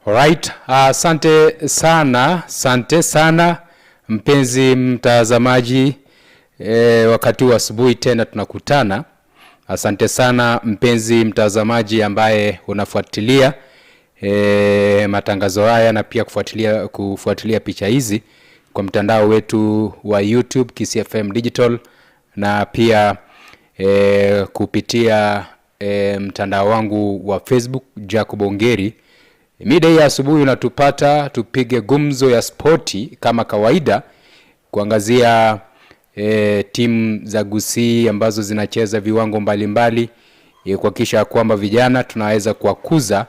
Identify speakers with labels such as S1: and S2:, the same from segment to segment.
S1: Alright, asante sana mpenzi mtazamaji, wakati wa asubuhi tena tunakutana. Asante sana mpenzi mtazamaji ambaye unafuatilia matangazo haya na pia kufuatilia picha hizi kwa mtandao wetu wa YouTube Kisii FM Digital, na pia kupitia mtandao wangu wa Facebook Jacob Ongeri. Mida ya asubuhi unatupata tupige gumzo ya spoti kama kawaida, kuangazia timu za Gusii ambazo zinacheza viwango mbalimbali, kuhakikisha kwamba vijana tunaweza kuwakuza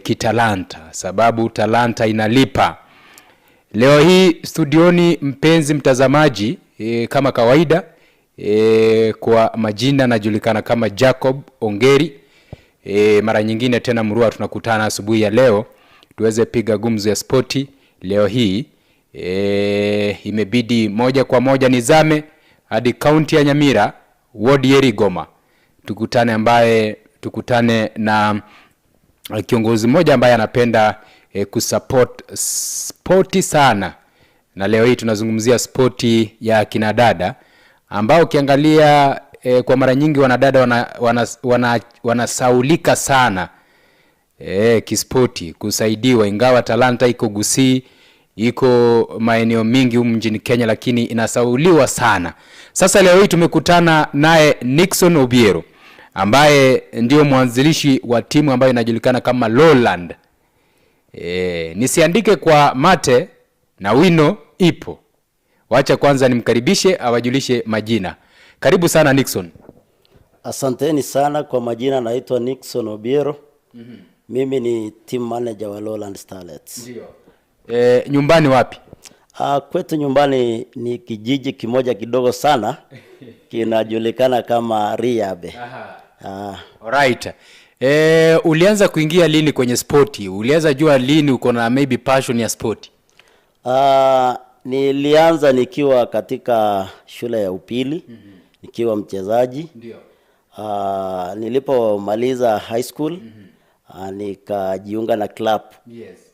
S1: kitalanta, sababu talanta inalipa. Leo hii studioni mpenzi mtazamaji, kama kawaida, kwa majina najulikana kama Jacob Ongeri. Mara nyingine tena mrua tunakutana asubuhi ya leo tuweze piga gumzo ya spoti. Leo hii imebidi moja kwa moja nizame hadi kaunti ya Nyamira, ward Yerigoma, tukutane na kiongozi mmoja ambaye anapenda kusupport spoti sana. Na leo hii tunazungumzia spoti ya kinadada, ambao ukiangalia kwa mara nyingi wanadada wanasaulika sana kispoti kusaidiwa, ingawa talanta iko Gusii, iko maeneo mingi humu nchini Kenya, lakini inasauliwa sana. Sasa leo hii tumekutana naye Nixon Obiero, ambaye ndio mwanzilishi wa timu ambayo inajulikana kama Lowland. Nisiandike kwa mate na wino ipo. Wacha kwanza nimkaribishe awajulishe majina. Karibu sana Nixon.
S2: Asanteni sana kwa majina, naitwa Nixon Obiero. Mimi ni team manager wa Lowland Starlets.
S1: Ndio. Nyumbani wapi?
S2: Kwetu nyumbani ni kijiji kimoja kidogo sana kinajulikana kama Riabe.
S1: Alright. Ulianza kuingia lini kwenye sporti? Ulianza jua lini uko na maybe passion ya sporti?
S2: Nilianza nikiwa katika shule ya upili, nikiwa mchezaji.
S1: Ndio.
S2: Nilipomaliza high school, nikajiunga na club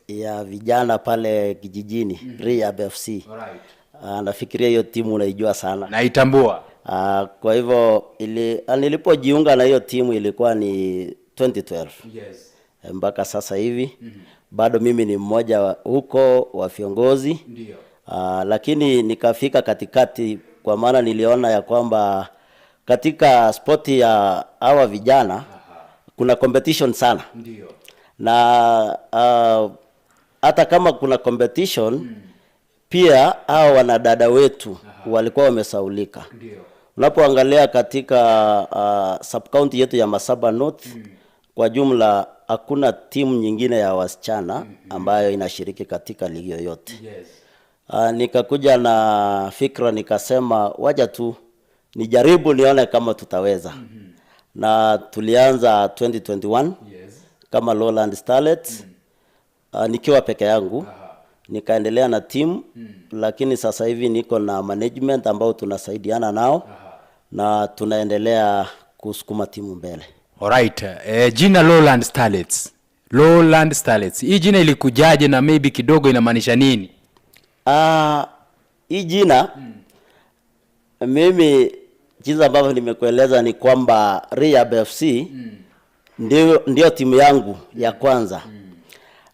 S2: ya vijana pale kijijini, Riabe FC.
S1: Alright.
S2: Nafikiria hiyo timu unaijua sana.
S1: Naitambua.
S2: Kwa hivyo nilipojiunga na hiyo timu ilikuwa ni 2012.
S1: Yes.
S2: Mpaka sasa hivi bado mimi ni mmoja huko wa viongozi.
S1: Ndio.
S2: Lakini nikafika katikati, kwa maana niliona ya kwamba katika spoti ya hawa vijana kuna competition sana.
S1: Ndio.
S2: Na hata kama kuna competition, pia hao wanadada wetu walikuwa wamesaulika.
S1: Ndio.
S2: Unapoangalia katika sub county yetu ya Masaba North, kwa jumla hakuna timu nyingine ya wasichana ambayo inashiriki katika ligi yoyote.
S1: Yes.
S2: Nikakuja na fikra, nikasema waja tu nijaribu nione kama tutaweza. Na tulianza 2021 kama Lowland Starlets, nikiwa peke yangu. Nikaendelea na timu, lakini sasa hivi niko na management ambao tunasaidiana nao. Na tunaendelea kusukuma timu mbele.
S1: Alright. Jina Lowland Starlets. Lowland Starlets. Hii jina ilikujaje na maybe kidogo inamaanisha nini?
S2: Hii jina mimi jinsi ambavyo nimekueleza ni kwamba Riabe FC ndio timu yangu ya kwanza.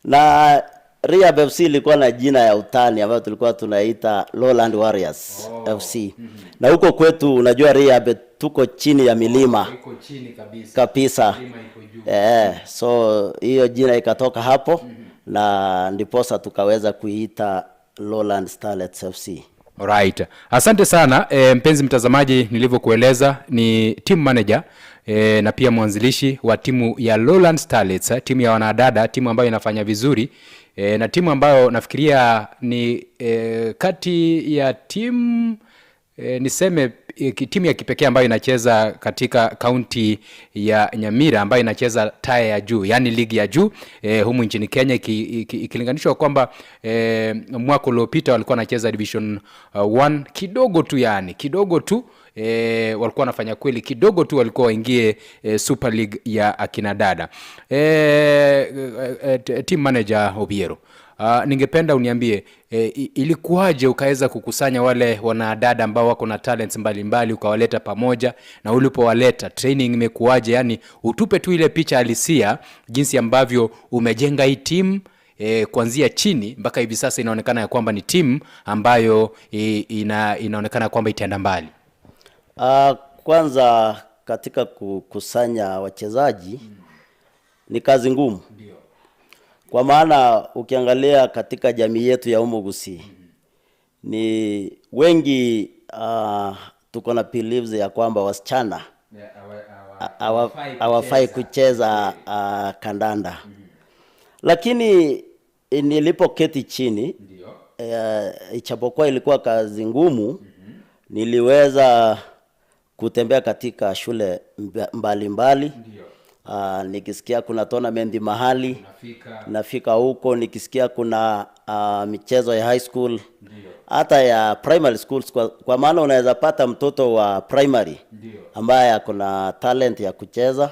S2: Na Riabe FC ilikuwa na jina ya utani ambayo tulikuwa tunaita Lowland Warriors FC. Na huko kwetu unajua Riabe tuko chini ya milima.
S1: Iko chini kabisa. Milima iko juu.
S2: So hiyo jina ikatoka hapo na ndiposa tukaweza kuiita Lowland Starlets FC.
S1: Alright. Asante sana mpenzi mtazamaji, nilivyokueleza ni team manager na pia mwanzilishi wa timu ya Lowland Starlets, timu ya wanadada, timu ambayo inafanya vizuri na timu ambayo nafikiria ni kati ya timu niseme timu ya kipekee ambayo inacheza katika kaunti ya Nyamira, ambayo inacheza taya ya juu, yani ligi ya juu humu nchini Kenya, ikilinganishwa kwamba mwaka uliopita walikuwa wanacheza division 1 kidogo tu, yani kidogo tu, walikuwa wanafanya kweli, kidogo tu walikuwa waingie Super League ya akina dada. Team manager Obiero, ningependa uniambie ilikuwaje ukaweza kukusanya wale wanadada ambao wako na talents mbalimbali ukawaleta pamoja, na ulipowaleta training imekuwaje? Yani utupe tu ile picha halisia jinsi ambavyo umejenga hii team kuanzia chini mpaka hivi sasa inaonekana ya kwamba ni team ambayo inaonekana kwamba itaenda mbali.
S2: Kwanza katika kukusanya wachezaji ni kazi ngumu.
S1: Ndio.
S2: Kwa maana ukiangalia katika jamii yetu ya Umugusi ni wengi tuko na beliefs ya kwamba wasichana hawafai kucheza kandanda. Lakini nilipoketi chini, ichapokuwa ilikuwa kazi ngumu, niliweza kutembea katika shule mbalimbali. Nikisikia kuna tournament mahali, nafika huko. Nikisikia kuna michezo ya high school, hata ya primary schools, kwa maana unaweza pata mtoto wa primary ambaye kuna talent ya kucheza.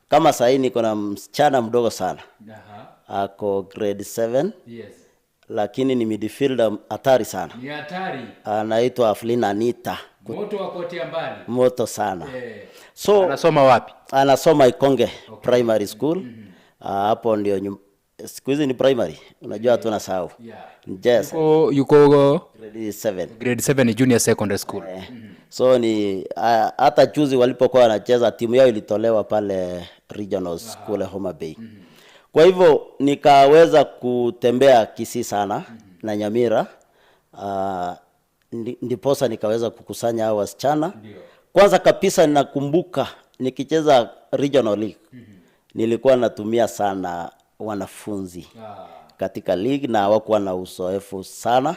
S2: Kama sasa hivi niko na msichana mdogo sana, ako grade 7. Lakini ni midfielder hatari sana.
S1: Ni hatari.
S2: Anaitwa Aflina Anita.
S1: Moto wa kotea mbali.
S2: Moto sana. So
S1: anasoma wapi?
S2: Anasoma Ikonge Primary School. Hapo ndio siku hizi ni primary. Unajua tunasahau. Yes.
S1: Yuko
S2: grade 7.
S1: Grade 7 ni junior secondary school.
S2: So ni hata juzi walipokuwa wanacheza timu yao ilitolewa pale regionals kule Homa Bay. Kwa hivyo nikaweza kutembea Kisii sana na Nyamira. Ndiposa nikaweza kukusanya hao wasichana. Kwanza kabisa ninakumbuka nikicheza regional league, nilikuwa natumia sana wanafunzi katika league na hawakuwa na uzoefu sana.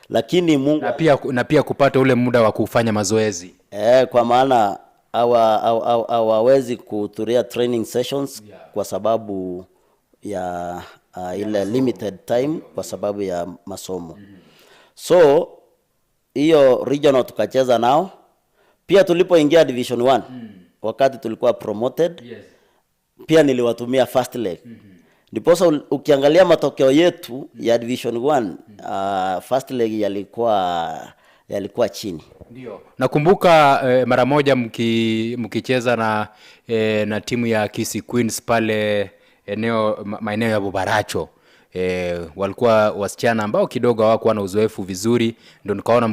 S2: Lakini Mungu
S1: na pia kupata ule muda wa kufanya mazoezi.
S2: Kwa maana hawawezi kuhudhuria training sessions kwa sababu ya ile limited time, kwa sababu ya masomo. So hiyo regional tukacheza nao. Pia tulipoingia division 1, wakati tulikuwa promoted, pia niliwatumia first leg. Ndiposa ukiangalia matokeo yetu ya division 1, first leg yalikuwa chini.
S1: Ndio. Nakumbuka mara moja mkicheza na timu ya Kisii Queens pale maeneo ya Bubaracho. Walikuwa wasichana ambao kidogo hawakuwa na uzoefu vizuri, ndio nikaona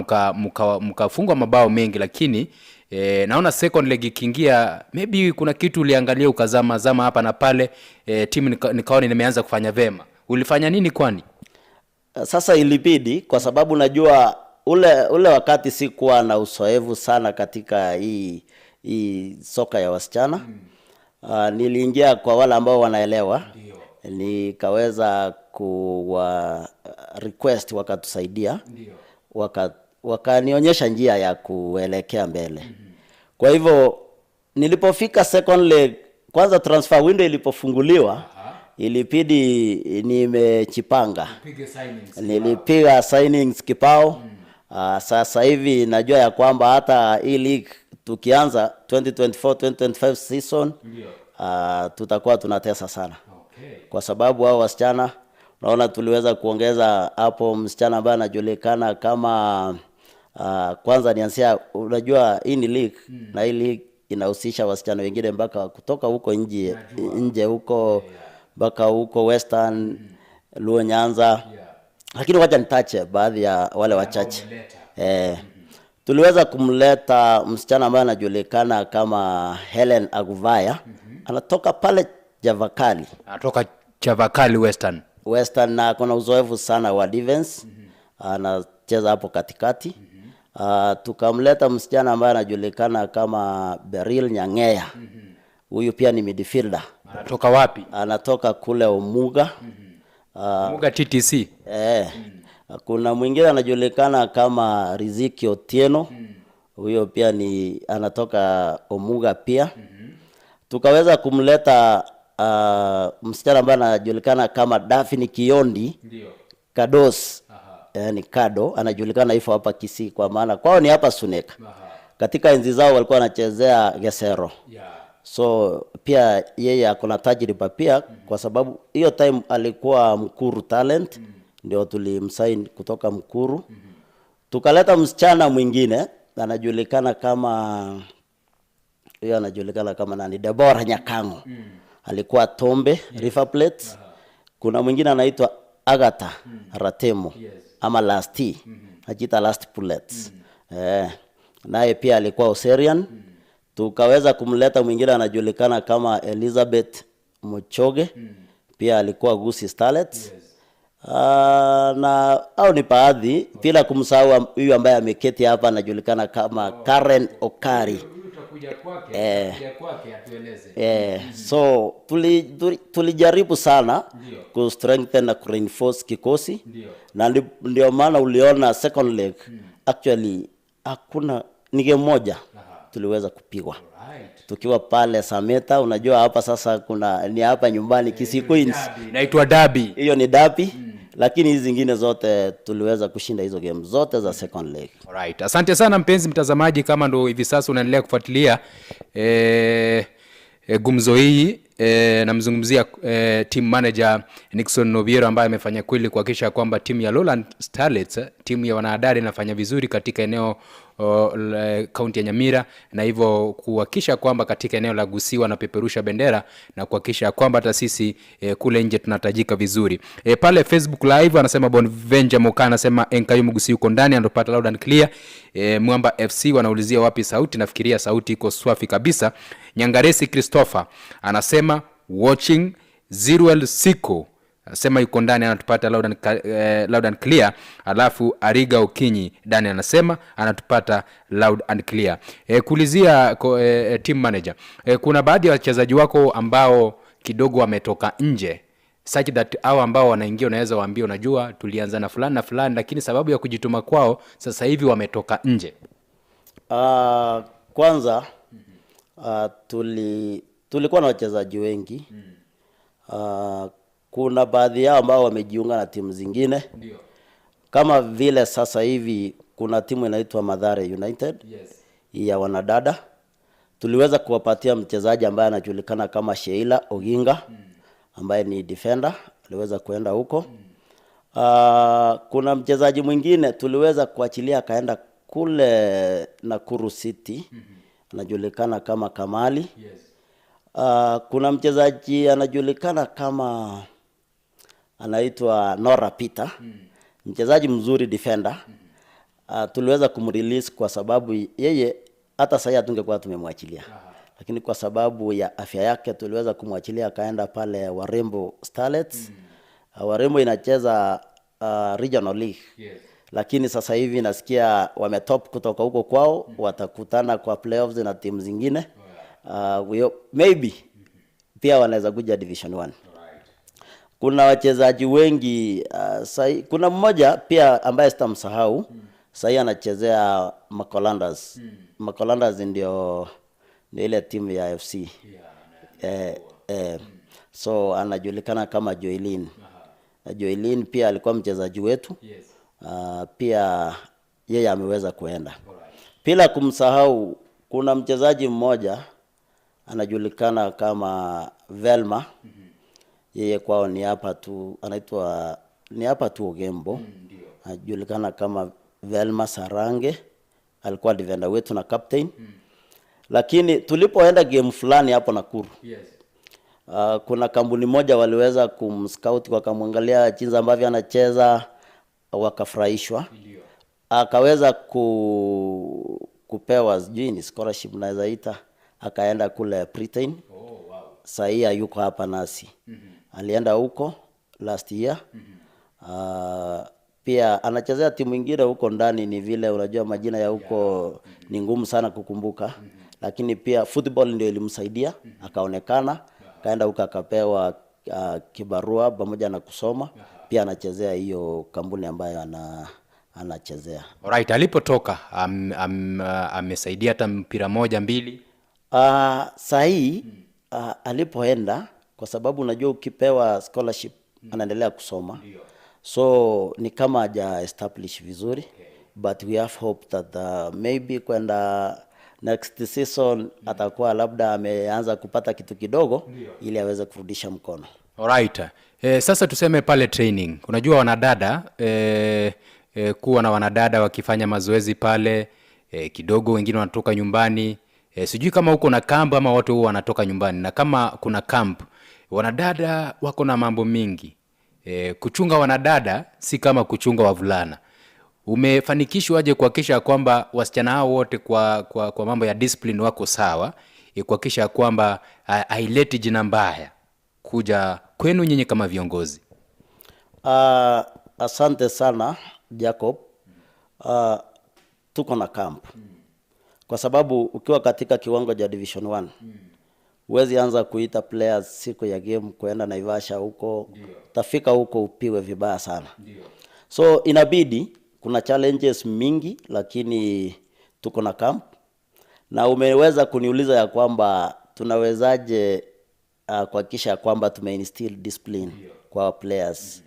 S1: mkafungwa mabao mengi. Lakini naona second leg ikiingia, maybe kuna kitu uliangalia ukazama hapa na pale, timu nikaona nimeanza kufanya vema. Ulifanya nini kwani?
S2: Sasa ilibidi, kwa sababu najua ule wakati sikuwa na uzoefu sana katika hii soka ya wasichana. Niliingia kwa wale ambao wanaelewa. Nikaweza kuwa request wakatusaidia. Wakanionyesha njia ya kuelekea mbele. Kwa hivyo nilipofika second leg, kwanza transfer window ilipofunguliwa, ilibidi nimechipanga. Nilipiga signings kipao. Sasa hivi najua ya kwamba hata hii league tukianza 2024-2025 season tutakuwa tunatesa sana. Kwa sababu hao wasichana, unaona tuliweza kuongeza hapo msichana ambaye anajulikana kama kwanza nianzia, unajua hii ni league na hii league inahusisha wasichana wengine mpaka kutoka huko nje huko mpaka huko Western, Luo, Nyanza. Lakini wacha nitache baadhi ya wale wachache. Tuliweza kumleta msichana ambaye anajulikana kama Helen Aguvaya. Anatoka pale Javakali.
S1: Anatoka Javakali Western,
S2: na kuna uzoefu sana wa defense. Anacheza hapo katikati. Tukamleta msichana ambaye anajulikana kama Beryl Nyang'eya. Huyu pia ni midfielder.
S1: Anatoka wapi?
S2: Anatoka kule Omuga.
S1: Omuga TTC.
S2: Kuna mwingine anajulikana kama Riziki Otieno. Huyo pia anatoka Omuga pia. Tukaweza kumleta msichana ambaye anajulikana kama Daphne Kiondi. Kados. Yani Kado anajulikana hivyo hapa Kisii, kwa maana kwao ni hapa Suneka. katika enzi zao walikuwa wanachezea Gesero. So pia yeye akona tajriba pia kwa sababu hiyo time alikuwa Mkuru Talent, ndio tulimsign kutoka Mkuru. Tukaleta msichana mwingine anajulikana kama nani, Deborah Nyakango. Alikuwa Tombe River Plate. Kuna mwingine anaitwa Agatha Ratemo ama Last ajita Last Bullet. Naye pia alikuwa Oserian. Tukaweza kumleta mwingine anajulikana kama Elizabeth Muchoge. Pia alikuwa Gusii Starlets. Na au ni baadhi, bila kumsahau huyu ambaye ameketi hapa anajulikana kama Karen Okari. So tulijaribu sana ku strengthen na ku reinforce kikosi. Na ndio maana uliona second leg actually hakuna nige moja tuliweza kupigwa. Tukiwa pale Sameta, unajua hapa sasa ni hapa nyumbani Kisii Queens.
S1: Inaitwa derby.
S2: Hiyo ni derby. Lakini hizi zingine zote tuliweza kushinda hizo game zote za second leg.
S1: Alright. Asante sana mpenzi mtazamaji, kama ndo hivi sasa unaendelea kufuatilia gumzo hii, namzungumzia team manager Nixon Nobiero ambaye amefanya kweli kuhakikisha kwamba timu ya Lowland Starlets, timu ya wanadada, inafanya vizuri katika eneo kaunti ya Nyamira, na hivyo kuhakikisha kwamba katika eneo la Gusii wanapeperusha bendera na kuhakikisha kwamba hata sisi kule nje tunatajika vizuri. Pale Facebook live anasema Bonvenja Moka anasema Enkayumu Gusii uko ndani anapata loud and clear. Mwamba FC wanaulizia wapi sauti, nafikiria sauti iko swafi kabisa. Nyangaresi Christopher anasema watching Ziruel Siko anasema yuko ndani anatupata loud and clear. Alafu Ariga Okinyi Dani anasema anatupata loud and clear. Kulizia team manager, kuna baadhi ya wachezaji wako ambao kidogo wametoka nje, such that hao ambao wanaingia unaweza waambia, unajua tulianza na fulani na fulani, lakini sababu ya kujituma kwao sasa hivi wametoka nje.
S2: Kwanza tulikuwa na wachezaji wengi. Kuna baadhi yao ambao wamejiunga na timu zingine. Ndio. Kama vile sasa hivi kuna timu inaitwa Mathare United. Ya wanadada. Tuliweza kuwapatia mchezaji ambaye anajulikana kama Sheila Oginga ambaye ni defender, aliweza kuenda huko. Kuna mchezaji mwingine tuliweza kuachilia akaenda kule Nakuru City. Anajulikana kama Kamali. Kuna mchezaji anajulikana kama anaitwa Nora Peter. Mchezaji mzuri defender. Tuliweza kumrelease kwa sababu yeye hata sasa tungekuwa tumemwachilia. Lakini kwa sababu ya afya yake tuliweza kumwachilia akaenda pale Warembo Starlets. Warembo inacheza regional league. Lakini sasa hivi nasikia wametop kutoka huko kwao, watakutana kwa playoffs na timu zingine. Maybe pia wanaweza kuja division 1. Kuna wachezaji wengi, kuna mmoja pia ambaye sitamsahau. Sasa anachezea Makolandas. Makolandas ndio ile timu ya FC. So anajulikana kama Joylin. Joylin pia alikuwa mchezaji wetu. Pia yeye ameweza kuenda. Bila kumsahau kuna mchezaji mmoja anajulikana kama Velma. Yeye kwao ni hapa tu, anaitwa ni hapa tu Ogembo. Anajulikana kama Velma Sarange. Alikuwa defender wetu na captain. Lakini tulipoenda game fulani hapo Nakuru. Kuna kampuni moja waliweza kumscout, wakamwangalia jinsi ambavyo anacheza, wakafurahishwa. Akaweza kupewa ni scholarship naweza ita, akaenda kule Britain. Sasa yuko hapa nasi. Alienda huko last year. Pia anachezea timu nyingine huko ndani, ni vile unajua majina ya huko ni ngumu sana kukumbuka. Lakini pia football ndio ilimsaidia, akaonekana, kaenda huko akapewa kibarua pamoja na kusoma. Pia anachezea hiyo kampuni ambayo anachezea.
S1: Alright, alipotoka amesaidia hata mpira moja mbili.
S2: Sahi alipoenda, kwa sababu unajua ukipewa scholarship anaendelea kusoma. So ni kama haja establish vizuri. But we have hope that maybe kwenda next season atakuwa labda ameanza kupata kitu kidogo ili aweze kurudisha mkono.
S1: Alright. Sasa tuseme pale training. Unajua wanadada kuwa na wanadada wakifanya mazoezi pale kidogo, wengine wanatoka nyumbani. Sijui kama uko na camp ama watu huwa wanatoka nyumbani. Na kama kuna camp, wanadada wako na mambo mingi. Kuchunga wanadada si kama kuchunga wavulana. Umefanikishwa aje kuhakikisha kwamba wasichana hao wote kwa mambo ya discipline wako sawa, kuhakikisha kwamba haileti jina mbaya kuja kwenu nyinyi kama viongozi?
S2: Asante sana Jacob. Tuko na camp. Kwa sababu ukiwa katika kiwango cha Division 1, huwezi anza kuita players siku ya game kuenda Naivasha huko. Tafika huko upiwe vibaya sana. So inabidi kuna challenges mingi, lakini tuko na camp. Na umeweza kuniuliza ya kwamba tunawezaje kuhakikisha kwamba tumeinstill discipline kwa players.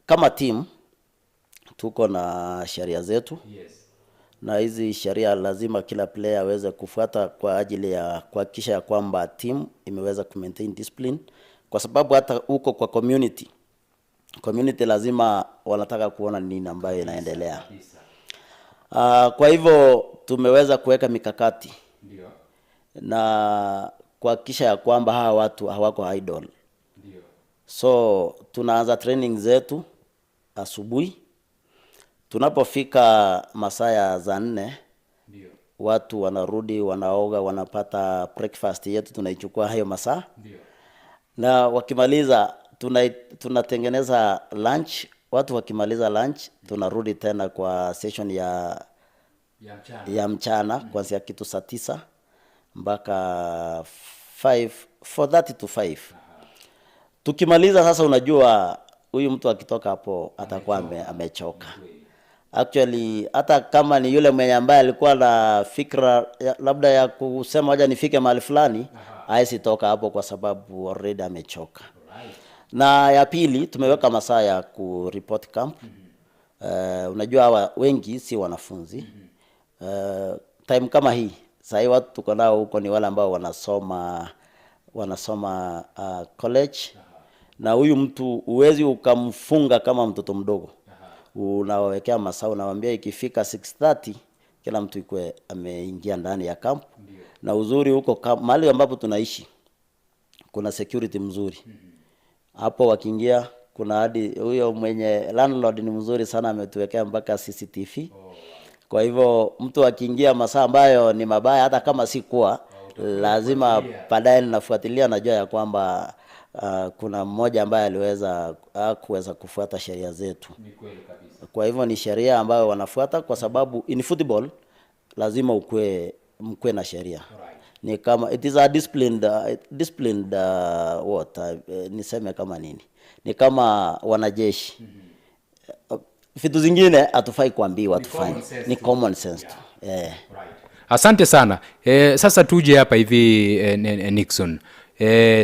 S2: Kama team tuko na sheria zetu. Na hizi sheria lazima kila player aweze kufuata kwa ajili ya kuhakikisha ya kwamba team imeweza maintain discipline, kwa sababu hata huko kwa community lazima wanataka kuona nini ambayo inaendelea. Kwa hivyo tumeweza kuweka mikakati na kuhakikisha ya kwamba hawa watu hawako idle. So tunaanza training zetu asubuhi. Tunapofika masaa ya saa 4, watu wanarudi, wanaoga, wanapata breakfast yetu tunaichukua hayo masaa. Na wakimaliza tunatengeneza lunch. Watu wakimaliza lunch tunarudi tena kwa session ya mchana kuanzia kitu saa 9 mpaka 4:30 to 5. Tukimaliza sasa, unajua huyu mtu akitoka hapo atakuwa amechoka. Actually hata kama ni yule mwenye ambaye alikuwa na fikra labda ya kusema waje nifike mahali fulani, haisi toka hapo kwa sababu already amechoka. Na ya pili, tumeweka masaa ya kureport camp. Unajua hawa wengi si wanafunzi. Time kama hii, sasa watu tuko nao huko ni wale ambao wanasoma college. Na huyu mtu uwezi ukamfunga kama mtoto mdogo. Unawawekea masaa, unamwambia ikifika 6:30 kila mtu ikwe ameingia ndani ya camp. Na uzuri huko mahali ambapo tunaishi kuna security mzuri. Hapo wakiingia kuna hadi huyo mwenye landlord ni mzuri sana, ametuwekea mpaka CCTV. Kwa hivyo mtu akiingia masaa ambayo ni mabaya, hata kama si kuwa lazima baadaye nafuatilia, najua ya kwamba kuna mmoja ambaye aliweza kuweza kufuata sheria zetu. Kwa hivyo ni sheria ambayo wanafuata, kwa sababu in football lazima mkue na sheria. Ni kama it is a disciplined niseme kama nini, ni kama wanajeshi. Vitu zingine hatufai kuambiwa tufanye, ni common sense tu.
S1: Asante sana. Sasa tuje hapa hivi Nixon.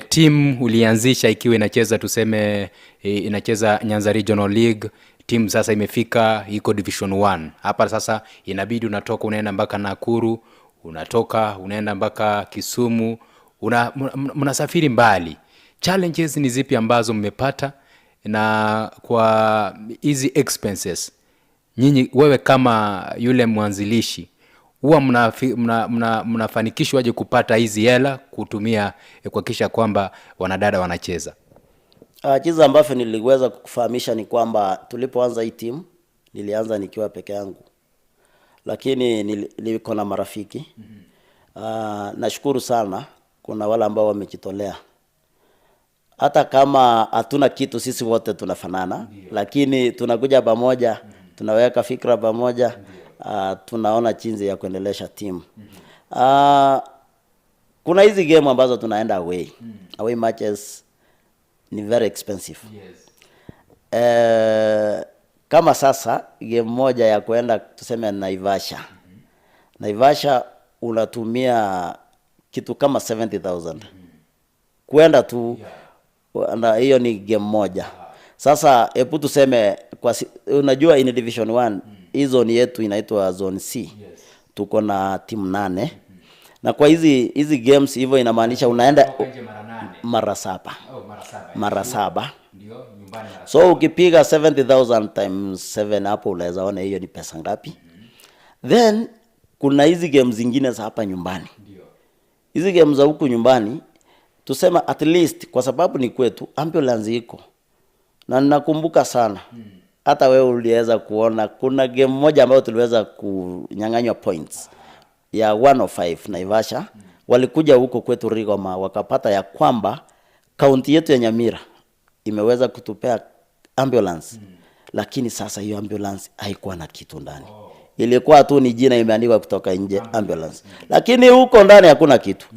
S1: Team ulianzisha ikiwa inacheza tuseme inacheza Nyanza Regional League. Team sasa imefika iko Division 1. Hapa sasa inabidi unatoka unaenda mpaka Nakuru, unatoka unaenda mpaka Kisumu, mnasafiri mbali. Challenges ni zipi ambazo mmepata, na kwa hizi expenses nyinyi, wewe kama yule mwanzilishi, huwa mnafanikishwa aje kupata hizi hela kutumia kuhakikisha kwamba wanadada wanacheza?
S2: Kitu ambacho niliweza kukufahamisha ni kwamba tulipoanza hii team nilianza nikiwa peke yangu, lakini niko na marafiki. Nashukuru sana, kuna wale ambao wamejitolea. Hata kama hatuna kitu, sisi wote tunafanana, lakini tunakuja pamoja, tunaweka fikra pamoja, tunaona jinsi ya kuendelesha team. Kuna hizi game ambazo tunaenda away. Away matches ni very expensive. Kama sasa game moja ya kuenda tuseme Naivasha. Naivasha unatumia kitu kama 70,000. Kuenda tu, na hiyo ni game moja. Sasa hebu tuseme unajua in Division 1 hii zone yetu inaitwa zone C. Tuko na timu 8. Na kwa hizi games hivyo inamaanisha unaenda mara 7. Mara 7.
S1: Ndio nyumbani mara.
S2: So ukipiga 70,000 times 7 hapo unaweza ona hiyo ni pesa ngapi? Then kuna hizi games zingine za hapa nyumbani.
S1: Ndio.
S2: Hizi games za huku nyumbani tusema at least kwa sababu ni kwetu ambulance iko. Na ninakumbuka sana. Hata wewe uliweza kuona kuna game moja ambayo tuliweza kunyang'anywa points ya 105 Naivasha. Walikuja huko kwetu Rigoma wakapata ya kwamba kaunti yetu ya Nyamira imeweza kutupea ambulance. Lakini sasa hiyo ambulance haikuwa na kitu ndani. Ilikuwa tu ni jina imeandikwa kutoka nje ambulance. Lakini huko ndani hakuna kitu.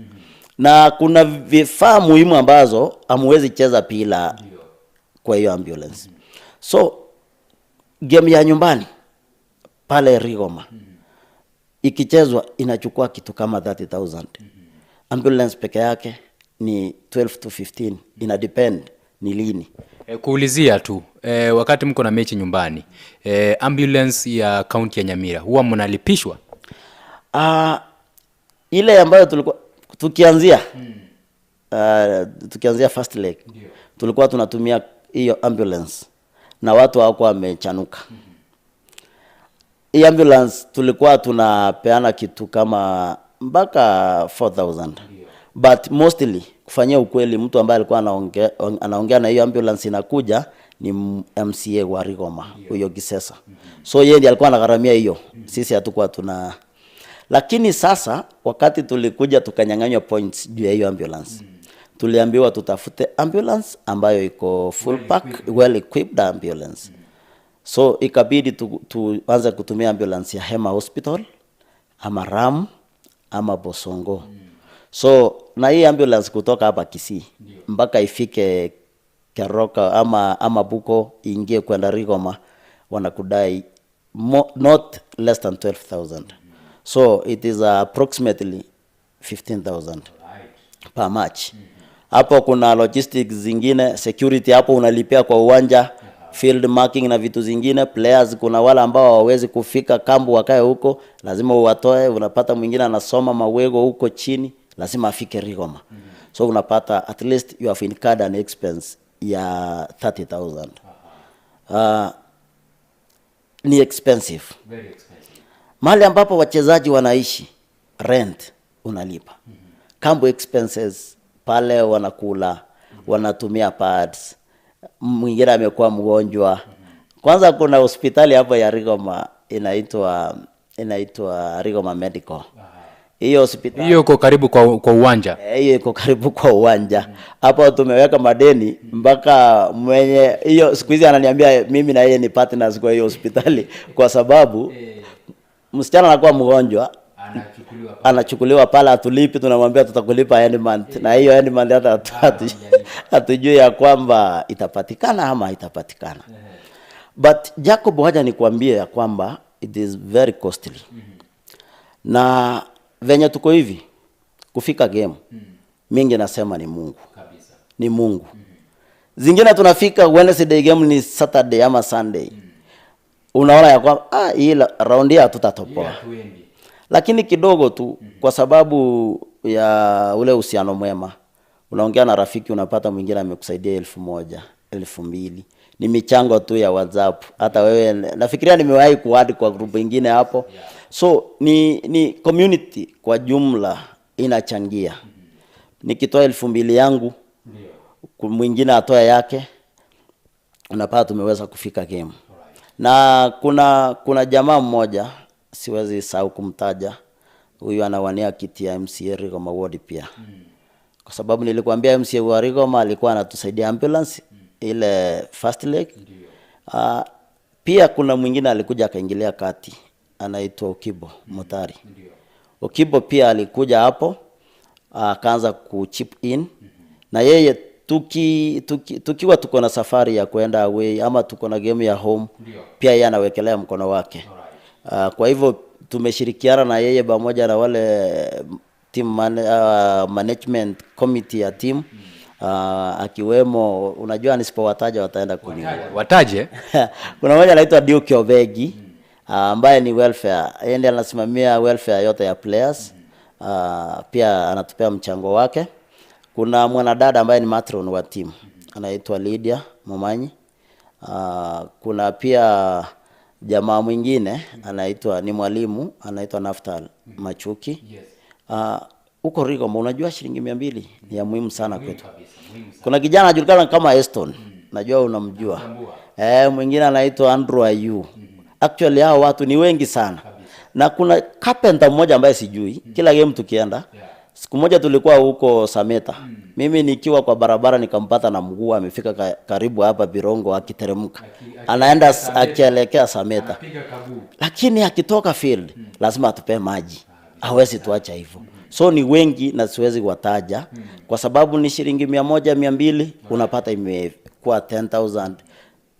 S2: Na kuna vifaa muhimu ambazo hamwezi cheza bila kwa hiyo ambulance. So game ya nyumbani pale Rigoma ikichezwa inachukua kitu kama 30,000. Ambulance peke yake ni 12 to 15, ina depend ni lini.
S1: Kuulizia tu wakati mko na mechi nyumbani, ambulance ya kaunti ya Nyamira huwa mnalipishwa?
S2: Ile ambayo tulikuwa tukianzia first leg tulikuwa tunatumia hiyo ambulance na watu hawakuwa wamechanuka. Hii ambulance tulikuwa tunapeana kitu kama mpaka 4,000. But mostly kufanyia ukweli mtu ambaye alikuwa anaongea na hiyo ambulance inakuja ni MCA wa Rigoma, huyo Gisesa. So yeye ndiye alikuwa anagharamia hiyo. Sisi hatukuwa tuna. Lakini sasa wakati tulikuja tukanyang'anywa points juu ya hiyo ambulance. Tuliambiwa tutafute ambulance ambayo iko full pack, well equipped ambulance. So ikabidi tuanze kutumia ambulance ya Hema Hospital ama Ram ama Bosongo. So na hii ambulance kutoka hapa Kisii mpaka ifike Keroka ama Buko ingie kwenda Rigoma wanakudai not less than 12,000. So it is approximately 15,000 per match. Hapo kuna logistics zingine, security hapo unalipia kwa uwanja, field marking na vitu zingine. Players kuna wale ambao hawawezi kufika kambu wakae huko, lazima uwatoe. Unapata mwingine anasoma Mawego huko chini, lazima afike Rigoma. So unapata at least you have incurred an expense ya 30,000. Ni expensive.
S1: Very expensive.
S2: Mahali ambapo wachezaji wanaishi, rent unalipa. Kambu expenses pale wanakula, wanatumia pads. Mwingine amekuwa mgonjwa. Kwanza kuna hospitali hapo ya Rigoma inaitwa Rigoma Medical. Hiyo hospitali
S1: hiyo iko karibu kwa uwanja.
S2: Hiyo iko karibu kwa uwanja. Hapo tumeweka madeni mpaka mwenye hiyo siku hizi ananiambia mimi na yeye ni partners kwa hiyo hospitali kwa sababu msichana anakuwa mgonjwa anachukuliwa pale, atulipi, tunamwambia tutakulipa end month. Na hiyo end month hata hatujui ya kwamba itapatikana ama haitapatikana. But Jacob, wacha nikwambie ya kwamba it is very costly. Na venye tuko hivi kufika game mingi nasema ni Mungu kabisa. Ni Mungu. Zingine tunafika Wednesday game ni Saturday ama Sunday. Unaona ya kwamba hii round ya tutatopoa. Lakini kidogo tu kwa sababu ya ule uhusiano mwema. Unaongea na rafiki unapata mwingine amekusaidia 1,000, 2,000. Ni michango tu ya WhatsApp. Hata wewe nafikiria nimewahi kuadd kwa group nyingine hapo. So ni community kwa jumla inachangia. Nikitoa 2,000 yangu, mwingine atoa yake, unapata tumeweza kufika game. Na kuna jamaa mmoja siwezi sahau kumtaja. Huyu anawania kiti ya MCA Rigoma ward pia. Kwa sababu nilikwambia MCA wa Rigoma alikuwa anatusaidia ambulance ile first leg. Pia kuna mwingine alikuja akaingilia kati anaitwa Okibo Motari. Okibo pia alikuja hapo akaanza kuchip in. Na yeye tukiwa tuko na safari ya kwenda away ama tuko na game ya home, pia yeye anawekelea mkono wake. Kwa hivyo tumeshirikiana na yeye pamoja na wale team management committee ya team. Akiwemo unajua nisipowataja wataenda kuni.
S1: Wataje?
S2: Kuna mmoja anaitwa Duke Obegi, ambaye ni welfare. Yeye ndiye anasimamia welfare yote ya players. Pia anatupea mchango wake. Kuna mwanadada ambaye ni matron wa team anaitwa Lydia Momanyi. Kuna pia jamaa mwingine anaitwa ni mwalimu anaitwa Naftal Machuki. Huko Rigoma unajua shilingi 200 ni ya muhimu sana kwetu. Kuna kijana anajulikana kama Eston. Najua unamjua. Mwingine anaitwa Andrew Ayu. Actually hao watu ni wengi sana. Na kuna carpenter mmoja ambaye sijui. Kila game tukienda. Siku moja tulikuwa huko Sameta. Mimi nikiwa kwa barabara nikampata na mguu amefika karibu hapa Birongo akiteremka. Anaenda akielekea Sameta. Lakini akitoka field lazima atupe maji. Hawezi tuacha hivyo. So ni wengi na siwezi wataja kwa sababu ni shilingi 100 200 unapata imekuwa 10,000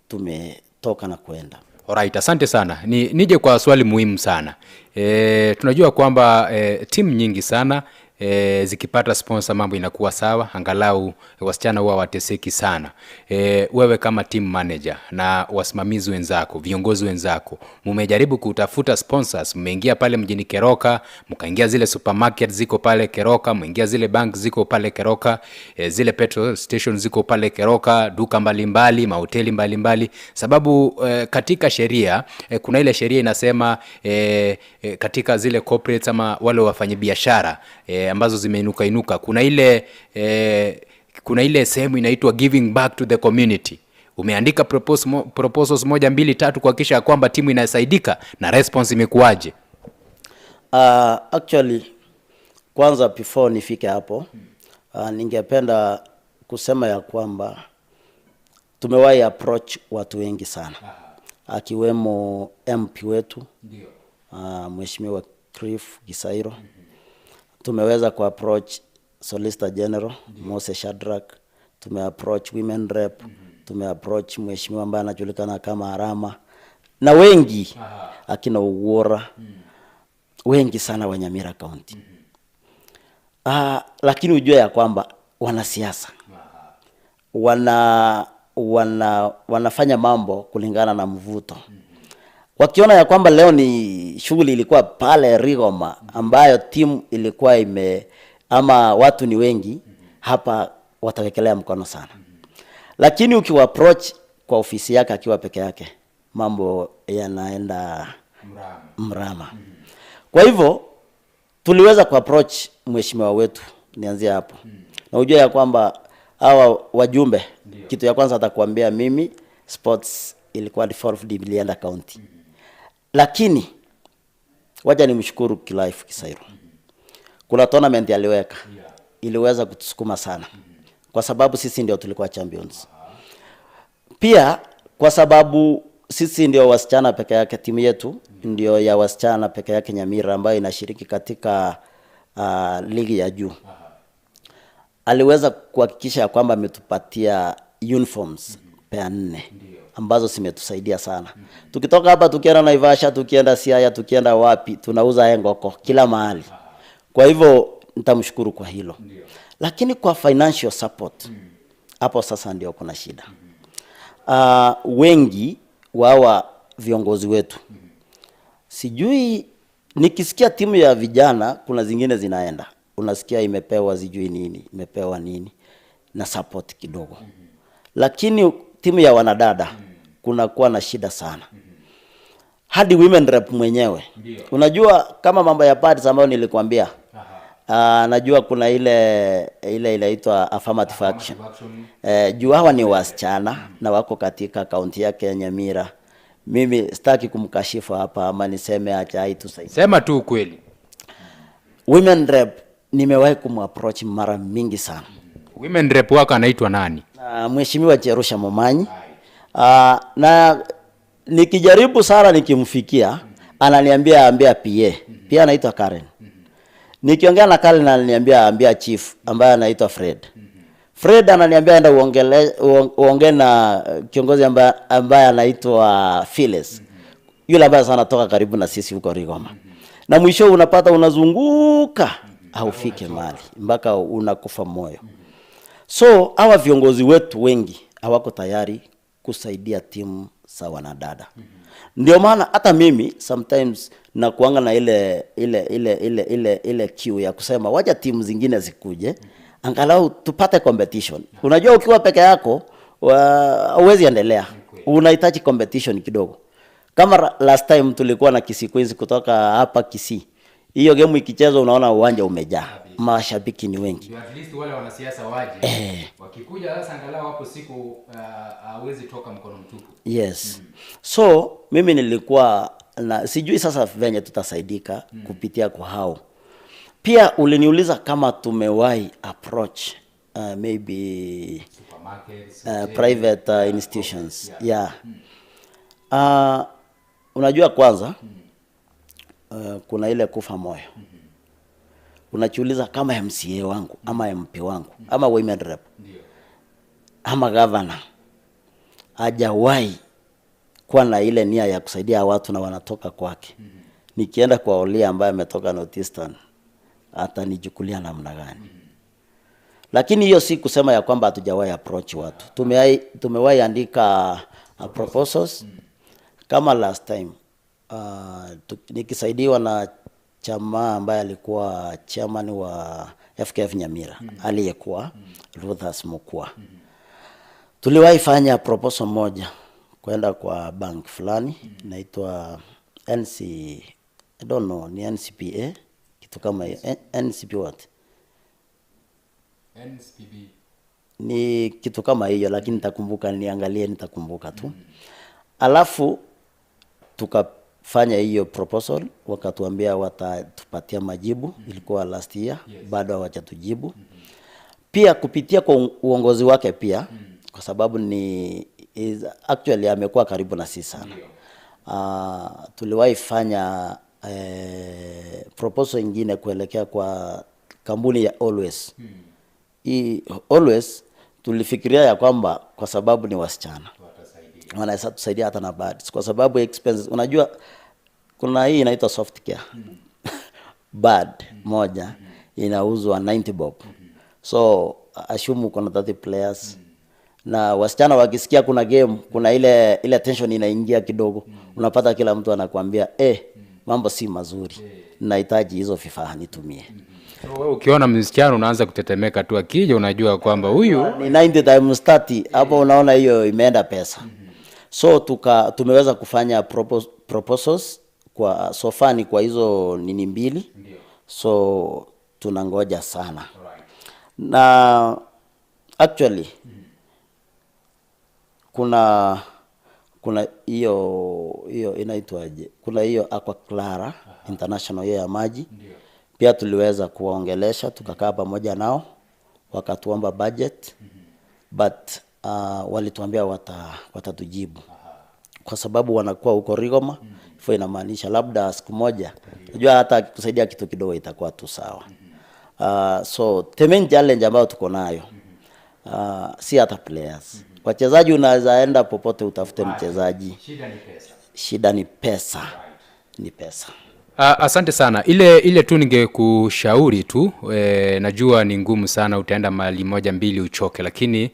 S2: tumetoka na kwenda.
S1: Alright, asante sana. Nije kwa swali muhimu sana. Tunajua kwamba timu nyingi sana zikipata sponsor mambo inakuwa sawa, angalau wasichana huwa wateseki sana. Wewe kama team manager na wasimamizi wenzako, viongozi wenzako, mmejaribu kutafuta sponsors, mmeingia pale mjini Keroka, mkaingia zile supermarket ziko pale Keroka, mmeingia zile bank ziko pale Keroka, zile petrol station ziko pale Keroka, duka mbalimbali, mahoteli mbalimbali, sababu katika sheria kuna ile sheria inasema katika zile corporates ama wale wafanyabiashara ambazo zimeinuka kuna ile sehemu inaitwa giving back to the community. Umeandika proposals 1 2 3 kuhakikisha kwamba timu inasaidika na response imekuaje?
S2: Actually kwanza before nifike hapo ningependa kusema ya kwamba tumewahi approach watu wengi sana. Akiwemo MP wetu Mheshimiwa Cliff Gisairo. Tumeweza ku approach Solicitor General Moses Shadrack, tumeapproach women rep, tumeapproach mheshimiwa ambaye anajulikana kama Arama na wengi akina Ugora, wengi sana wa Nyamira County. Lakini ujue ya kwamba wanasiasa wanafanya mambo kulingana na mvuto. Wakiona ya kwamba leo ni shughuli ilikuwa pale Rigoma ambayo timu ilikuwa ama watu ni wengi, hapa watawekelea mkono sana. Lakini ukiwa approach kwa ofisi yake akiwa peke yake, mambo yanaenda mrama. Kwa hivyo tuliweza ku approach mheshimiwa wetu, nianzia hapo. Na ujue ya kwamba hawa wajumbe kitu ya kwanza atakwambia mimi sports ilikuwa devolved Bilianda County. Lakini wacha nimshukuru Cliff Gisairo. Kuna tournament aliweka iliweza kutusukuma sana kwa sababu sisi ndio tulikuwa champions. Pia kwa sababu sisi ndio wasichana peke yake, timu yetu ndio ya wasichana peke yake Nyamira ambayo inashiriki katika ligi ya juu. Aliweza kuhakikisha kwamba ametupatia uniforms pea 4 ambazo zimetusaidia sana. Tukitoka hapa tukienda Naivasha, tukienda Siaya, tukienda wapi, tunauza Engoko kila mahali. Kwa hivyo nitamshukuru kwa hilo. Lakini kwa financial support hapo sasa ndio kuna shida. Wengi wawa viongozi wetu. Sijui nikisikia timu ya vijana kuna zingine zinaenda. Unasikia imepewa sijui nini, imepewa nini na support kidogo. Lakini timu ya wanadada kuna kuwa na shida sana. Hadi women rep mwenyewe. Unajua kama mambo ya parties ambayo nilikwambia. Najua kuna ile inaitwa affirmative action. Juu hawa ni wasichana na wako katika kaunti yake ya Nyamira. Mimi sitaki kumkashifu hapa ama niseme acha haitusaidia.
S1: Sema tu ukweli.
S2: Women rep nimewahi kumapproach mara mingi sana.
S1: Women rep wako anaitwa nani?
S2: Mheshimiwa Jerusha Momanyi. Na nikijaribu sana nikimfikia ananiambia ambia PA. Pia anaitwa Karen. Nikiongea na Karen ananiambia ambia chief ambaye anaitwa Fred. Fred ananiambia enda uongee na kiongozi ambaye anaitwa Phyllis. Yule ambaye sana toka karibu na sisi huko Rigoma. Na mwisho unapata unazunguka haufike mahali mpaka unakufa moyo. So hawa viongozi wetu wengi hawako tayari kusaidia timu za wanadada. Ndio maana hata mimi sometimes nakuanga na ile kiu ya kusema wacha timu zingine zikuje angalau tupate competition. Unajua ukiwa peke yako huwezi endelea. Unahitaji competition kidogo. Kama last time tulikuwa na Kisii Queens kutoka hapa Kisii. Hiyo game ikichezwa unaona uwanja umejaa. Mashabiki ni wengi.
S1: At least wale wanasiasa waje. Wakikuja sasa angalau hapo siku hawezi toka mkono mtupu.
S2: Yes. So mimi nilikuwa na sijui sasa venye tutasaidika kupitia kwa hao. Pia uliniuliza kama tumewahi approach maybe
S1: supermarkets,
S2: private institutions. Yeah. Unajua kwanza kuna ile kufa moyo. Unajiuliza kama MCA wangu ama MP wangu ama women rep ama governor hajawahi kuwa na ile nia ya kusaidia watu na wanatoka kwake. Nikienda kwa Olia ambaye ametoka North Eastern atanichukulia namna gani? Lakini hiyo si kusema ya kwamba hatujawahi approach watu. Tumewahi andika proposals kama last time. Nikisaidiwa na chama ambaye alikuwa chairman wa FKF Nyamira aliyekuwa Ruthas Mukua. Tuliwahi fanya proposal moja kwenda kwa bank fulani inaitwa I don't know, ni NCPA kitu kama NCP what?
S1: NCPB.
S2: Ni kitu kama hiyo lakini nitakumbuka, niangalie nitakumbuka tu. Alafu tukafanya hiyo proposal, wakatuambia watatupatia majibu. Ilikuwa last year, bado hawajatujibu. Pia kupitia kwa uongozi wake pia kwa sababu actually amekuwa karibu na sisi sana. Tuliwahi fanya proposal nyingine kuelekea kwa kampuni ya Always. Always tulifikiria ya kwamba kwa sababu ni wasichana wanaweza tusaidia hata na pads kwa sababu expenses. Unajua kuna hii inaitwa soft care pad moja inauzwa 90 bob. So assume kuna 30 players na wasichana wakisikia kuna game, kuna ile tension inaingia kidogo. Unapata kila mtu anakuambia mambo si mazuri, nahitaji hizo vifaa nitumie.
S1: So wewe ukiona msichana unaanza kutetemeka tu, akija unajua kwamba huyu
S2: ni 90 times 30 hapo, unaona hiyo imeenda pesa. So tumeweza kufanya proposals kwa sofani kwa hizo nini mbili. So tunangoja sana. Na actually kuna hiyo inaitwaje? Kuna hiyo Aqua Clara International ya maji. Pia tuliweza kuwaongelesha, tukakaa pamoja nao, wakatuomba budget. But walituambia watatujibu. Kwa sababu wanakuwa huko Rigoma, hivyo inamaanisha labda siku moja. Unajua hata kusaidia kitu kidogo itakuwa tu sawa. So the main challenge ambayo tuko nayo si hata players. Wachezaji unaweza enda popote utafute mchezaji. Shida ni pesa. Ni pesa.
S1: Asante sana. Ile tu ningekushauri tu, najua ni ngumu sana, utaenda mahali moja mbili uchoke, lakini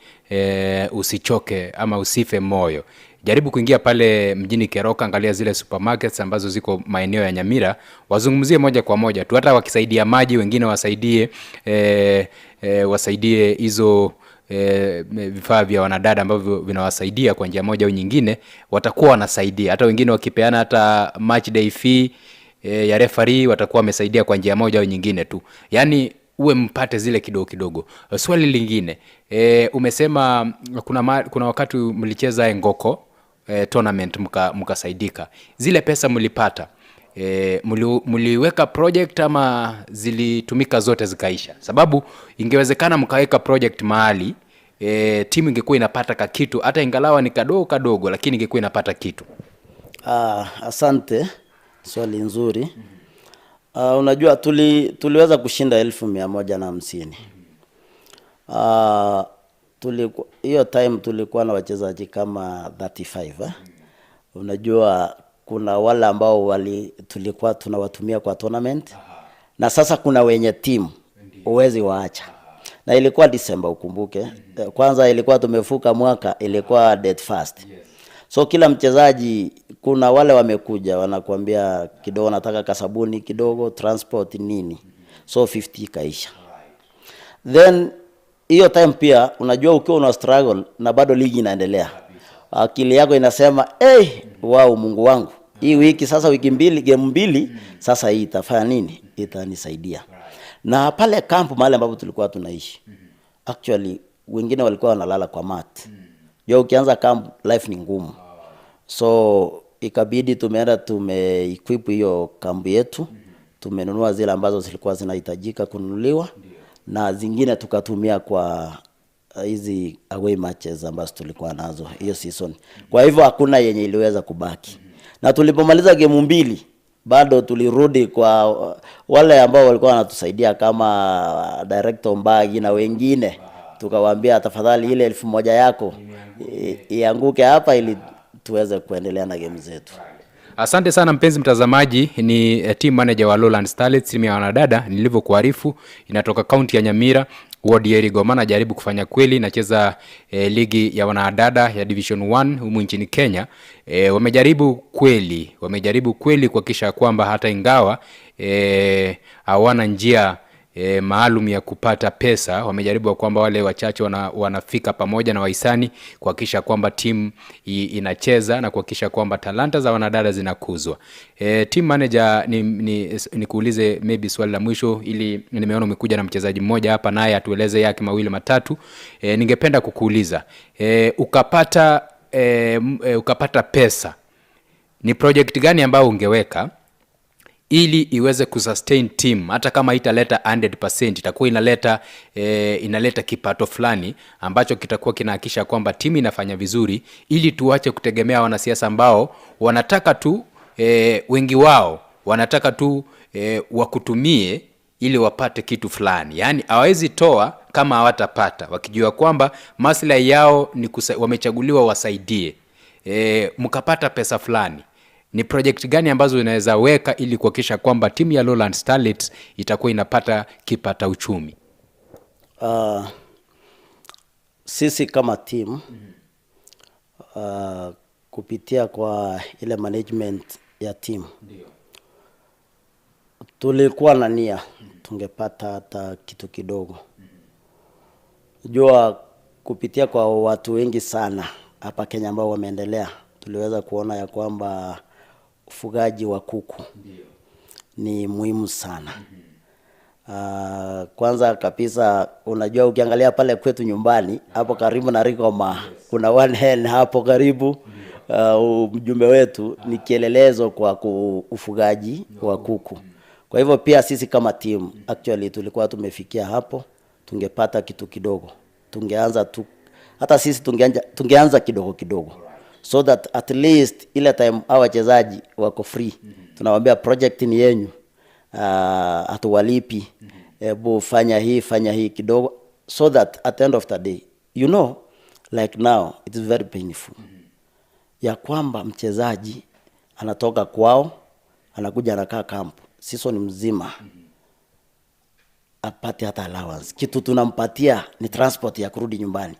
S1: usichoke ama usife moyo. Jaribu kuingia pale mjini Keroka, angalia zile supermarkets ambazo ziko maeneo ya Nyamira, wazungumzie moja kwa moja tu, hata wakisaidia maji, wengine wasaidie hizo vifaa vya wanadada ambavyo vinawasaidia kwa njia moja au nyingine, watakuwa wanasaidia. Hata wengine wakipeana hata match day fee ya referee watakuwa wamesaidia kwa njia moja au nyingine tu. Yaani uwe mpate zile kidogo kidogo. Swali lingine, umesema kuna wakati mlicheza Ngoko tournament mkasaidika. Zile pesa mlipata, mliweka project ama zilitumika zote zikaisha? Sababu ingewezekana mkaweka project mahali, timu ingekuwa inapata kitu, hata ingalawa ni kadogo lakini ingekuwa inapata kitu.
S2: Asante. Swali nzuri. Unajua tuliweza kushinda 1150. Hiyo time tulikuwa na wachezaji kama 35. Unajua kuna wale ambao tulikuwa tunawatumia kwa tournament. Na sasa kuna wenye timu uwezi waacha. Na ilikuwa December ukumbuke. Kwanza ilikuwa tumefuka mwaka, ilikuwa date first. So kila mchezaji, kuna wale wamekuja wanakuambia kidogo nataka kasabuni kidogo, transport nini, so 50 ikaisha. Then hiyo time pia unajua ukiwa una struggle na bado ligi inaendelea, akili yako inasema wow, Mungu wangu, hii wiki sasa, wiki mbili, game mbili, sasa hii itafanya nini, itanisaidia. Na pale camp mahali ambapo tulikuwa tunaishi, actually wengine walikuwa wanalala kwa mat. Ukianza camp life ni ngumu, so ikabidi tumeenda tumeequip hiyo kambi yetu, tumenunua zile ambazo zilikuwa zinahitajika kununuliwa, na zingine tukatumia kwa hizi away matches ambazo tulikuwa nazo hiyo season. Kwa hivyo hakuna yenye iliweza kubaki. Na tulipomaliza game mbili, bado tulirudi kwa wale ambao walikuwa wanatusaidia kama director Mbagi na wengine, tukawaambia tafadhali ile 1000 yako ianguke hapa ili tuweze kuendelea na game zetu.
S1: Asante sana mpenzi mtazamaji, ni team manager wa Lowland Starlets, timu ya wanadada. Nilivyokuarifu, inatoka kaunti ya Nyamira, ward ya Rigoma. Jaribu kufanya kweli, nacheza ligi ya wanadada ya Division 1 humu nchini Kenya. Wamejaribu kweli kuhakikisha kwamba hata ingawa hawana njia maalum ya kupata pesa, wamejaribu kwamba wale wachache wanafika pamoja na wahisani kuhakikisha kwamba timu inacheza na kuhakikisha kwamba talanta za wanadada zinakuzwa. Team manager, ni kuulize maybe swali la mwisho, ili nimeona umekuja na mchezaji mmoja hapa naye atueleze yake mawili matatu. Ningependa kukuuliza, ukapata pesa, ni project gani ambayo ungeweka ili iweze kusustain team, hata kama italeta 100%, itakuwa inaleta kipato fulani ambacho kitakuwa kinahakikisha kwamba timu inafanya vizuri, ili tuache kutegemea wanasiasa ambao wanataka tu wengi wao wanataka tu wakutumie ili wapate kitu fulani. Yani hawezi toa kama hawatapata, wakijua kwamba maslahi yao ni wamechaguliwa wasaidie. Mkapata pesa fulani, ni project gani ambazo inaweza weka ili kuhakikisha kwamba timu ya Lowland Starlets itakuwa inapata kipata uchumi?
S2: Sisi kama team kupitia kwa ile management ya team, tulikuwa na nia tungepata hata kitu kidogo. Jua kupitia kwa watu wengi sana hapa Kenya ambao wameendelea, tuliweza kuona ya kwamba ufugaji wa kuku ni muhimu sana. Kwanza kabisa, unajua ukiangalia pale kwetu nyumbani hapo karibu na Rigoma, kuna one hen hapo karibu. Mjumbe wetu ni kielelezo kwa ufugaji wa kuku. Kwa hivyo pia sisi kama team actually tulikuwa tumefikia hapo, tungepata kitu kidogo, tungeanza tu, hata sisi tungeanza kidogo kidogo, so that at least ile time hawa wachezaji wako free, tunawaambia project ni yenu, hatuwalipi, hebu fanya hii kidogo, so that at the end of the day, you know, like now it is very painful ya kwamba mchezaji anatoka kwao, anakuja anakaa camp season mzima, apate hata allowance. Kitu tunampatia ni transport ya kurudi nyumbani.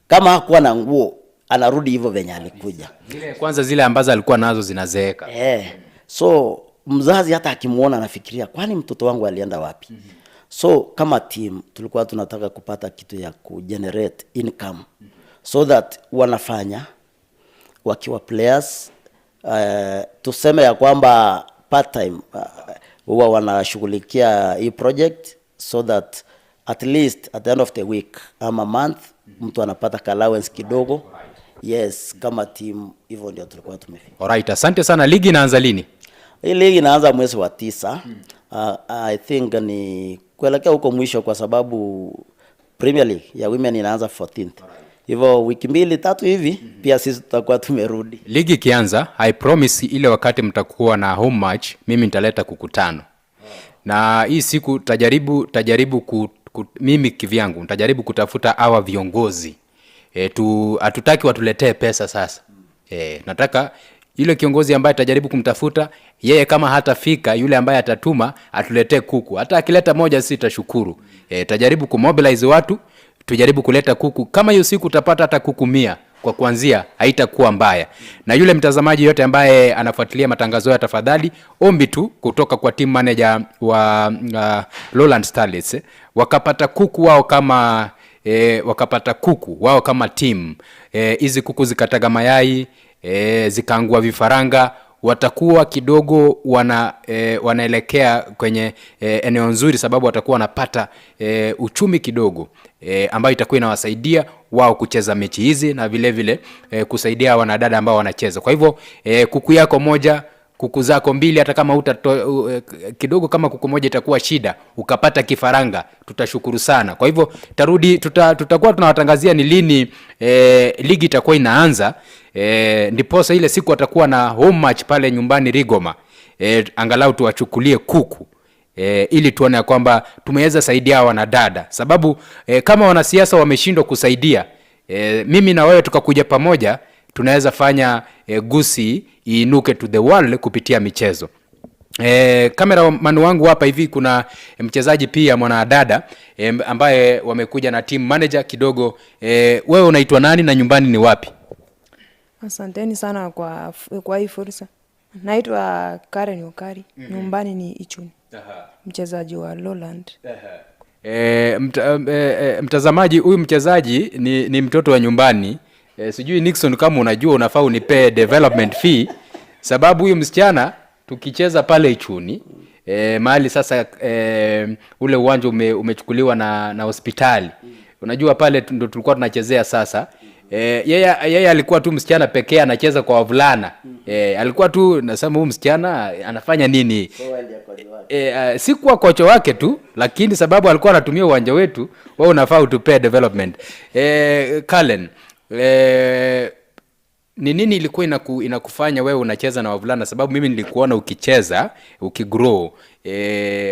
S2: Kama hakuwa na nguo, anarudi hivyo venye alikuja.
S1: Kwanza zile ambazo alikuwa nazo zinazeeka.
S2: So mzazi hata akimuona anafikiria, kwani mtoto wangu alienda wapi? So kama team tulikuwa tunataka kupata kitu ya kugenerate income, so that wanafanya wakiwa players, tuseme ya kwamba part time huwa wanashughulikia hii project, so that at least at the end of the week ama month mtu anapata allowance kidogo. Yes, kama team hivyo ndio tulikuwa tumefika.
S1: Alright, asante sana. Ligi inaanza lini?
S2: Hii ligi inaanza mwezi wa 9. I think ni kuelekea huko mwisho, kwa sababu Premier League ya women inaanza 14th. Hivyo wiki 2-3 hivi pia sisi tutakuwa tumerudi.
S1: Ligi ikianza, I promise ile wakati mtakuwa na home match, mimi nitaleta kuku 5. Na hii siku tajaribu mimi kivyangu nitajaribu kutafuta hawa viongozi. Hatutaki watuletee pesa sasa. Nataka yule kiongozi ambaye tajaribu kumtafuta, yeye kama hatafika, yule ambaye atatuma atuletee kuku. Hata akileta moja sisi tutashukuru. Tajaribu kumobilize watu, tujaribu kuleta kuku. Kama hiyo siku utapata hata kuku 100, kwa kuanzia haitakuwa mbaya. Na yule mtazamaji yote ambaye anafuatilia matangazo ya, tafadhali ombi tu kutoka kwa team manager wa Lowland Starlets, wakapata kuku wao kama team, hizi kuku zikataga mayai, zikaangua vifaranga, watakuwa kidogo wanaelekea kwenye eneo nzuri, sababu watakuwa wanapata uchumi kidogo, ambayo itakuwa inawasaidia wao kucheza mechi hizi na vile vile kusaidia wanadada ambao wanacheza. Kwa hivyo kuku yako moja, kuku zako mbili, hata kama kidogo, kama kuku moja itakuwa shida, ukapata kifaranga, tutashukuru sana. Kwa hivyo tutakuwa tunawatangazia ni lini ligi itakuwa inaanza, ndiposa ile siku atakuwa na home match pale nyumbani Rigoma, angalau tuwachukulie kuku, ili tuone kwamba tumeweza saidia wanadada, sababu kama wanasiasa wameshindwa kusaidia, mimi na wewe tukakuja pamoja, tunaweza fanya Gusii iinuke to the world kupitia michezo. Cameraman wangu hapa hivi kuna mchezaji pia mwanadada ambaye wamekuja na team manager kidogo. Wewe unaitwa nani na nyumbani ni wapi?
S3: Asanteni sana kwa hii fursa. Naitwa Karen Okari, nyumbani ni Ichuni. Mchezaji wa Lowland.
S1: Mtazamaji, huyu mchezaji ni mtoto wa nyumbani. Sijui Nixon kama unajua unafaa unipe development fee, sababu huyu msichana tukicheza pale Ichuni, mahali sasa ule uwanja umechukuliwa na hospitali. Unajua pale ndo tulikuwa tunachezea sasa. Yeye alikuwa tu msichana pekee anacheza kwa wavulana. Alikuwa tu nasema huyu msichana anafanya nini? Si kwa kocha wake tu, lakini sababu alikuwa anatumia uwanja wetu, wewe unafaa utupe development. Kalen, ni nini ilikuwa inakufanya wewe unacheza na wavulana? Sababu mimi nilikuona ukicheza, ukigrow,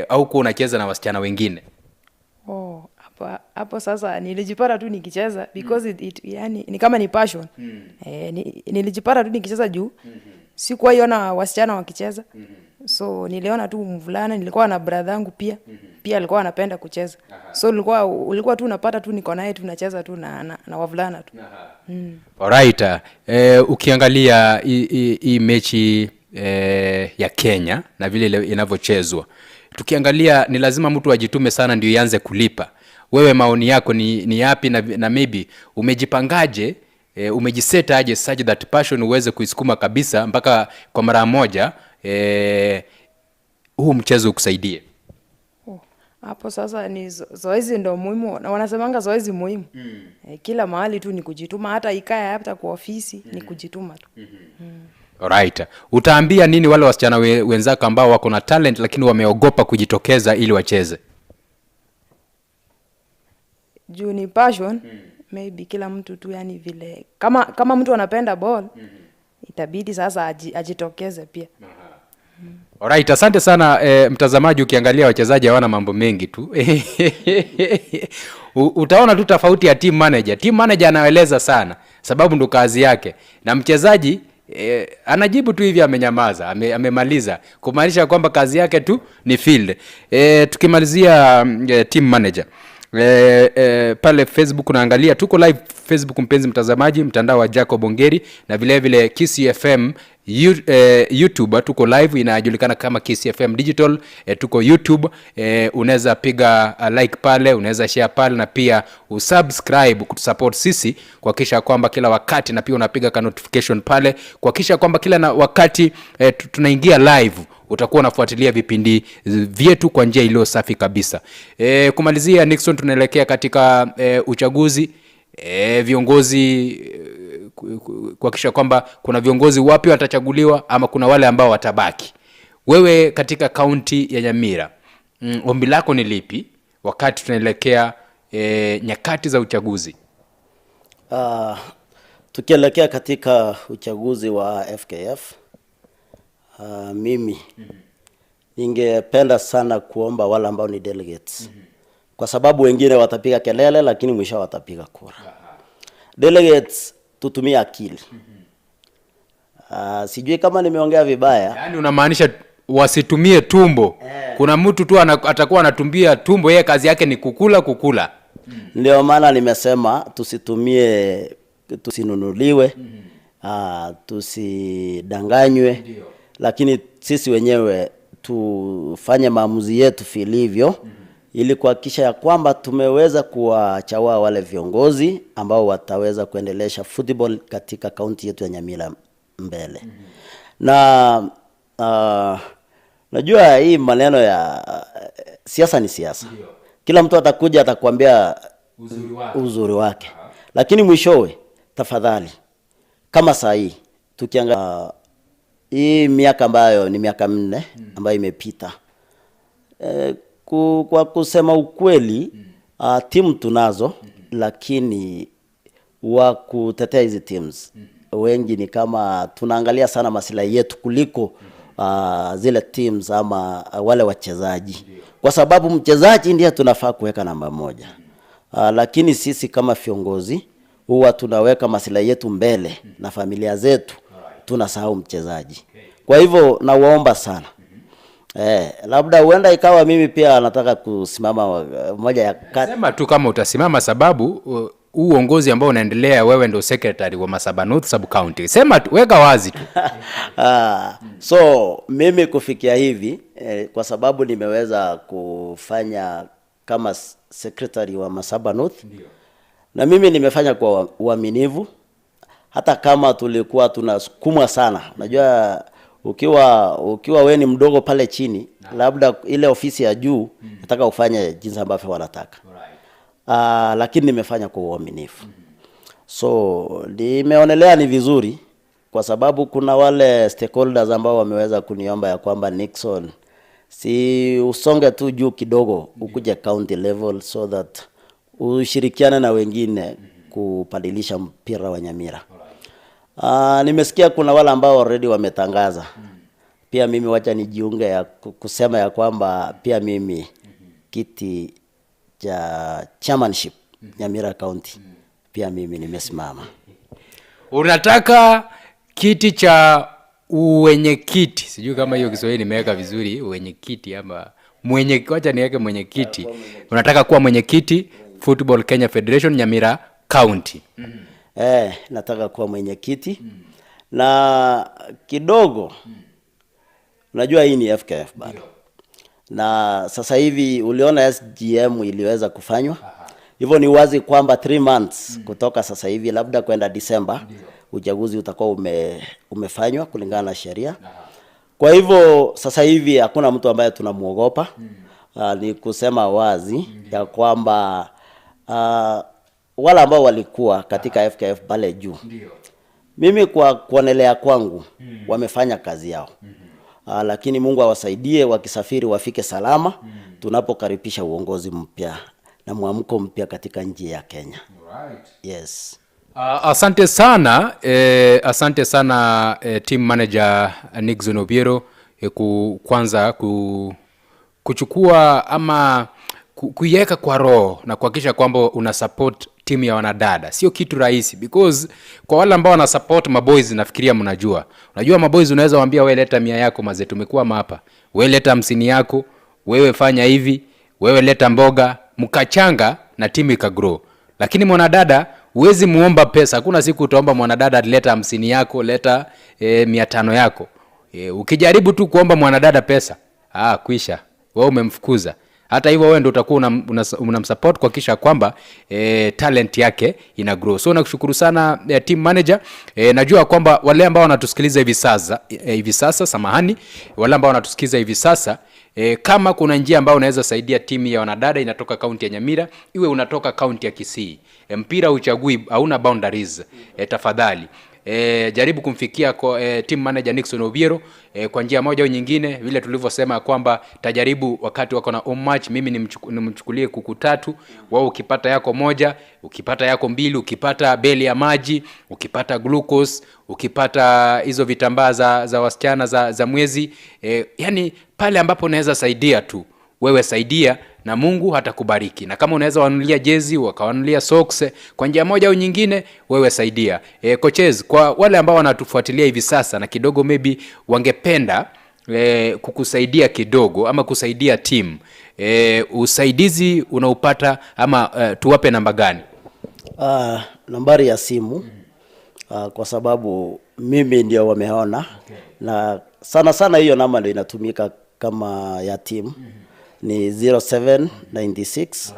S1: au kwa unacheza na wasichana wengine.
S3: Hapo sasa nilijipata tu nikicheza because yani ni kama ni passion. Nilijipata tu nikicheza juu. Sikuwa iona wasichana wakicheza. So niliona tu mvulana, nilikuwa na brother yangu pia. Pia alikuwa anapenda kucheza. So ulikuwa tu unapata tu niko naye tunacheza tu na wavulana tu.
S1: Alright. Ukiangalia hii mechi ya Kenya na vile inavyochezwa, tukiangalia ni lazima mtu ajitume sana ndio ianze kulipa. Wewe maoni yako ni yapi, na maybe umejipangaje, umejiseta aje such that passion uweze kuisukuma kabisa mpaka kwa mara moja huu mchezo ukusaidie?
S3: Hapo sasa ni zoezi ndo muhimu, na wanasemanga zoezi muhimu. Kila mahali tu ni kujituma, hata ikae hata kwa ofisi ni kujituma tu.
S1: Alright. Utaambia nini wale wasichana wenzako ambao wako na talent lakini wameogopa kujitokeza ili wacheze?
S3: Juu ni passion, maybe kila mtu tu yani vile kama mtu anapenda ball, itabidi sasa ajitokeze pia.
S1: Alright, asante sana mtazamaji. Ukiangalia wachezaji hawana mambo mengi tu. Utaona tu tofauti ya team manager. Team manager anaeleza sana sababu ndo kazi yake, na mchezaji anajibu tu hivi, amenyamaza, amemaliza, kumaanisha kwamba kazi yake tu ni field. Tukimalizia team manager, pale Facebook unaangalia, tuko live Facebook mpenzi mtazamaji, mtandao wa Jacob Ongeri, na vile vile Kisii FM YouTube tuko live, inajulikana kama Kisii FM Digital. Tuko YouTube, unaweza piga like pale, unaweza share pale, na pia usubscribe kutusupport sisi kuhakikisha kwamba kila wakati, na pia unapiga ka notification pale kuhakikisha kwamba kila wakati tunaingia live utakuwa unafuatilia vipindi vyetu kwa njia iliyo safi kabisa. Kumalizia Nixon, tunaelekea katika uchaguzi, viongozi, kuhakikisha kwamba kuna viongozi wapi watachaguliwa ama kuna wale ambao watabaki. Wewe katika kaunti ya Nyamira, ombi lako ni lipi wakati tunaelekea nyakati za uchaguzi?
S2: Tukielekea katika uchaguzi wa FKF, mimi ningependa sana kuomba wale ambao ni delegates, kwa sababu wengine watapiga kelele lakini mwisho watapiga kura. Delegates, tutumie akili. Sijui kama nimeongea vibaya.
S1: Yaani unamaanisha wasitumie tumbo? Kuna mtu tu atakuwa anatumbia tumbo, yeye kazi yake ni kukula.
S2: Ndio maana nimesema tusitumie tusinunuliwe, tusidanganywe, lakini sisi wenyewe tufanye maamuzi yetu vilivyo, ili kuhakikisha ya kwamba tumeweza kuwachagua wale viongozi ambao wataweza kuendelesha football katika kaunti yetu ya Nyamira mbele. Na najua hii maneno ya siasa ni siasa. Kila mtu atakuja atakwambia uzuri wake. Lakini mwishowe, tafadhali, kama saa hii tukiangalia hii miaka ambayo ni miaka 4 ambayo imepita, kwa kusema ukweli, timu tunazo, lakini wa kutetea hizi teams wengi ni kama tunaangalia sana maslahi yetu kuliko zile teams ama wale wachezaji, kwa sababu mchezaji ndiye tunafaa kuweka namba 1. Lakini sisi kama viongozi huwa tunaweka maslahi yetu mbele na familia zetu, tunasahau mchezaji. Kwa hivyo nawaomba sana, labda huenda ikawa mimi pia nataka kusimama moja ya
S1: sema tu kama utasimama, sababu uongozi ambao unaendelea, wewe ndio secretary wa Masaba North Sub County. Sema tu, weka wazi tu.
S2: So mimi kufikia hivi, kwa sababu nimeweza kufanya kama secretary wa Masaba North, na mimi nimefanya kwa uaminifu, hata kama tulikuwa tunasukumwa sana. Unajua ukiwa wewe ni mdogo pale chini, labda ile ofisi ya juu nataka ufanye jinsi ambavyo wanataka. Lakini nimefanya kwa uaminifu. So nimeonelea ni vizuri, kwa sababu kuna wale stakeholders ambao wameweza kuniomba ya kwamba Nixon, si usonge tu juu kidogo ukuje county level, so that ushirikiane na wengine kupadilisha mpira wa Nyamira. Nimesikia kuna wale ambao already wametangaza. Pia mimi wacha nijiunge ya kusema ya kwamba pia mimi kiti cha chairmanship Nyamira County pia mimi nimesimama.
S1: Unataka kiti cha uwenyekiti, sijui kama hiyo Kiswahili nimeweka vizuri, uwenyekiti ama wacha niweke mwenyekiti. Unataka kuwa mwenyekiti Football Kenya Federation Nyamira County.
S2: Nataka kuwa mwenyekiti. Na kidogo unajua hii ni FKF bado. Na sasa hivi uliona SGM iliweza kufanywa. Hivyo ni wazi kwamba 3 months kutoka sasa hivi, labda kwenda December, uchaguzi utakuwa umefanywa kulingana na sheria. Kwa hivyo sasa hivi hakuna mtu ambaye tunamuogopa. Ni kusema wazi ya kwamba wala ambao walikuwa katika FKF pale juu, mimi kwa kuonelea kwangu wamefanya kazi yao. Lakini Mungu awasaidie, wakisafiri wafike salama, tunapokaribisha uongozi mpya na mwamko mpya katika nchi ya Kenya. Yes.
S1: Asante sana team manager Nixon Obiero, kwanza kuchukua ama kuiweka kwa roho na kuhakikisha kwamba una support timu ya wanadada. Sio kitu rahisi, because kwa wale ambao wana support maboys, nafikiria unajua maboys, unaweza waambia wewe leta 100 yako mazee, tumekuwa hapa, wewe leta 50 yako, wewe fanya hivi, wewe leta mboga, mkachanga na timu ikagrow. Lakini mwanadada huwezi muomba pesa. Hakuna siku utaomba mwanadada leta 50 yako, leta 500 yako. Ukijaribu tu kuomba mwanadada pesa, kwisha, wewe umemfukuza. Hata hivyo wewe ndio utakuwa unamsupport kuhakikisha kwamba talent yake ina grow. So nakushukuru sana team manager. Najua kwamba wale ambao wanatusikiliza hivi sasa samahani, wale ambao wanatusikiliza hivi sasa, kama kuna njia ambayo unaweza saidia timu ya wanadada inatoka kaunti ya Nyamira, iwe unatoka kaunti ya Kisii, mpira uchagui, hauna boundaries, tafadhali jaribu kumfikia kwa team manager Nixon Obiero kwa njia moja au nyingine. Vile tulivyosema kwamba tajaribu wakati wako na home match, mimi nimchukulie kuku 3, wao ukipata yako 1, ukipata yako 2, ukipata beli ya maji, ukipata glucose, ukipata hizo vitambaa za wasichana za mwezi, yani pale ambapo unaweza saidia tu, wewe saidia na Mungu hatakubariki. Na kama unaweza wanunulia jezi, wakawanunulia socks, kwa njia moja au nyingine, wewe saidia. Coaches, kwa wale ambao wanatufuatilia hivi sasa na kidogo maybe wangependa kukusaidia kidogo ama kusaidia team, usaidizi unaupata ama tuwape namba gani?
S2: nambari ya simu kwa sababu mimi ndio wameona na sana sana hiyo namba ndio inatumika kama ya team ni 0796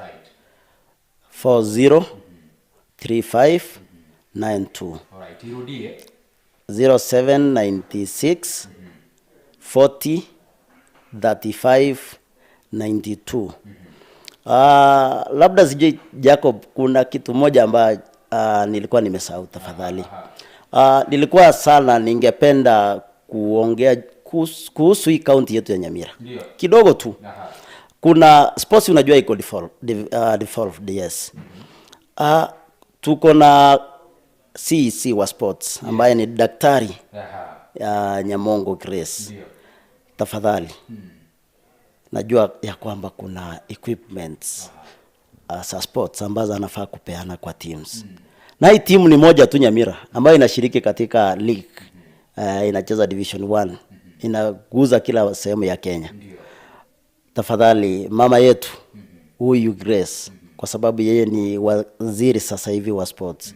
S2: 40 35 92.
S1: Alright, irudie.
S2: 0796 40 35 92. Labda sijui Jacob, kuna kitu moja ambayo nilikuwa nimesahau tafadhali. Nilikuwa sana ningependa kuongea kuhusu hii county yetu ya Nyamira.
S1: Ndio.
S2: Kidogo tu. Kuna sports unajua iko default, yes. Tuko na CEC wa sports ambaye ni daktari Nyamongo Grace.
S1: Ndio.
S2: Tafadhali. Najua ya kwamba kuna equipments za sports ambazo anafaa kupeana kwa teams. Na hii timu ni moja tu Nyamira ambayo inashiriki katika league. Inacheza division 1. Inaguza kila sehemu ya Kenya. Tafadhali mama yetu huyu Grace, kwa sababu yeye ni waziri sasa hivi wa sports,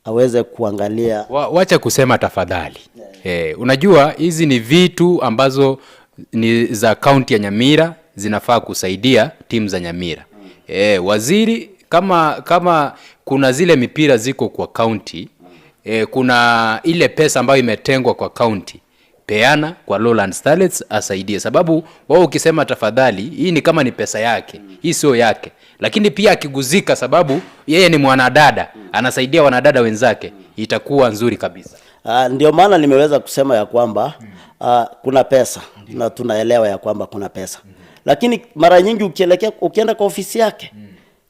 S2: aweze kuangalia.
S1: Wacha kusema tafadhali. Unajua hizi ni vitu ambazo ni za kaunti ya Nyamira, zinafaa kusaidia timu za Nyamira. Waziri kama kuna zile mipira ziko kwa kaunti, kuna ile pesa ambayo imetengwa kwa kaunti, peana kwa Lowland Starlets asaidie, sababu wao ukisema tafadhali, hii ni kama ni pesa yake, hii sio yake. Lakini pia akiguzika, sababu yeye ni mwanadada, anasaidia wanadada wenzake, itakuwa nzuri kabisa.
S2: Ndio maana nimeweza kusema ya kwamba kuna pesa na tunaelewa ya kwamba kuna pesa. Lakini mara nyingi ukienda kwa ofisi yake,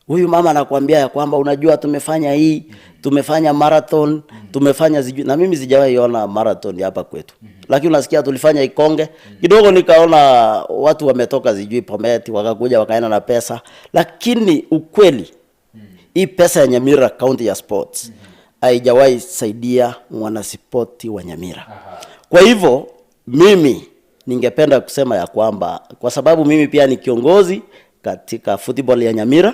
S2: huyu mama anakuambia ya kwamba unajua tumefanya hii, tumefanya marathon, tumefanya na mimi sijawahi ona marathon hapa kwetu. Lakini unasikia tulifanya Ikonge, kidogo nikaona watu wametoka sijui Pometi wakakuja wakaenda na pesa. Lakini ukweli hii pesa ya Nyamira county ya sports haijawahi saidia mwanaspoti wa Nyamira. Kwa hivyo mimi ningependa kusema ya kwamba kwa sababu mimi pia ni kiongozi katika football ya Nyamira,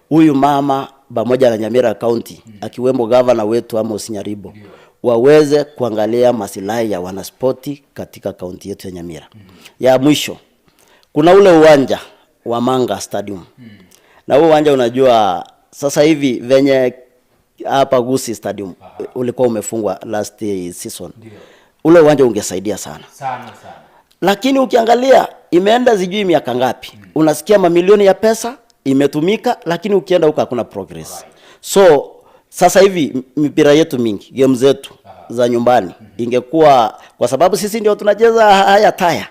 S2: huyu mama pamoja na Nyamira county akiwemo governor wetu Amos Nyaribo waweze kuangalia masilahi ya wanaspoti katika county yetu ya Nyamira. Ya mwisho, kuna ule uwanja wa Manga Stadium. Na huo uwanja unajua sasa hivi venye hapa Gusii Stadium ulikuwa umefungwa last season. Ule uwanja ungesaidia sana. Sana. Lakini ukiangalia imeenda sijui miaka ngapi. Unasikia mamilioni ya pesa imetumika, lakini ukienda huko hakuna progress. So sasa hivi mipira yetu mingi, game zetu za nyumbani ingekuwa, kwa sababu sisi ndio tunacheza haya taya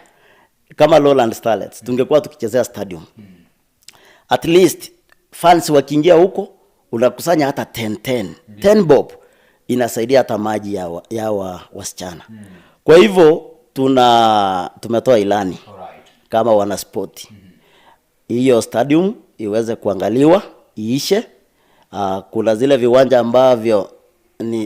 S2: kama Lowland Starlets, tungekuwa tukichezea stadium. At least fans wakiingia huko unakusanya hata 10 bob, inasaidia hata maji ya wasichana. Kwa hivyo tumetoa ilani kama wana sport. Hiyo stadium iweze kuangaliwa, iishe. Kuna zile viwanja ambavyo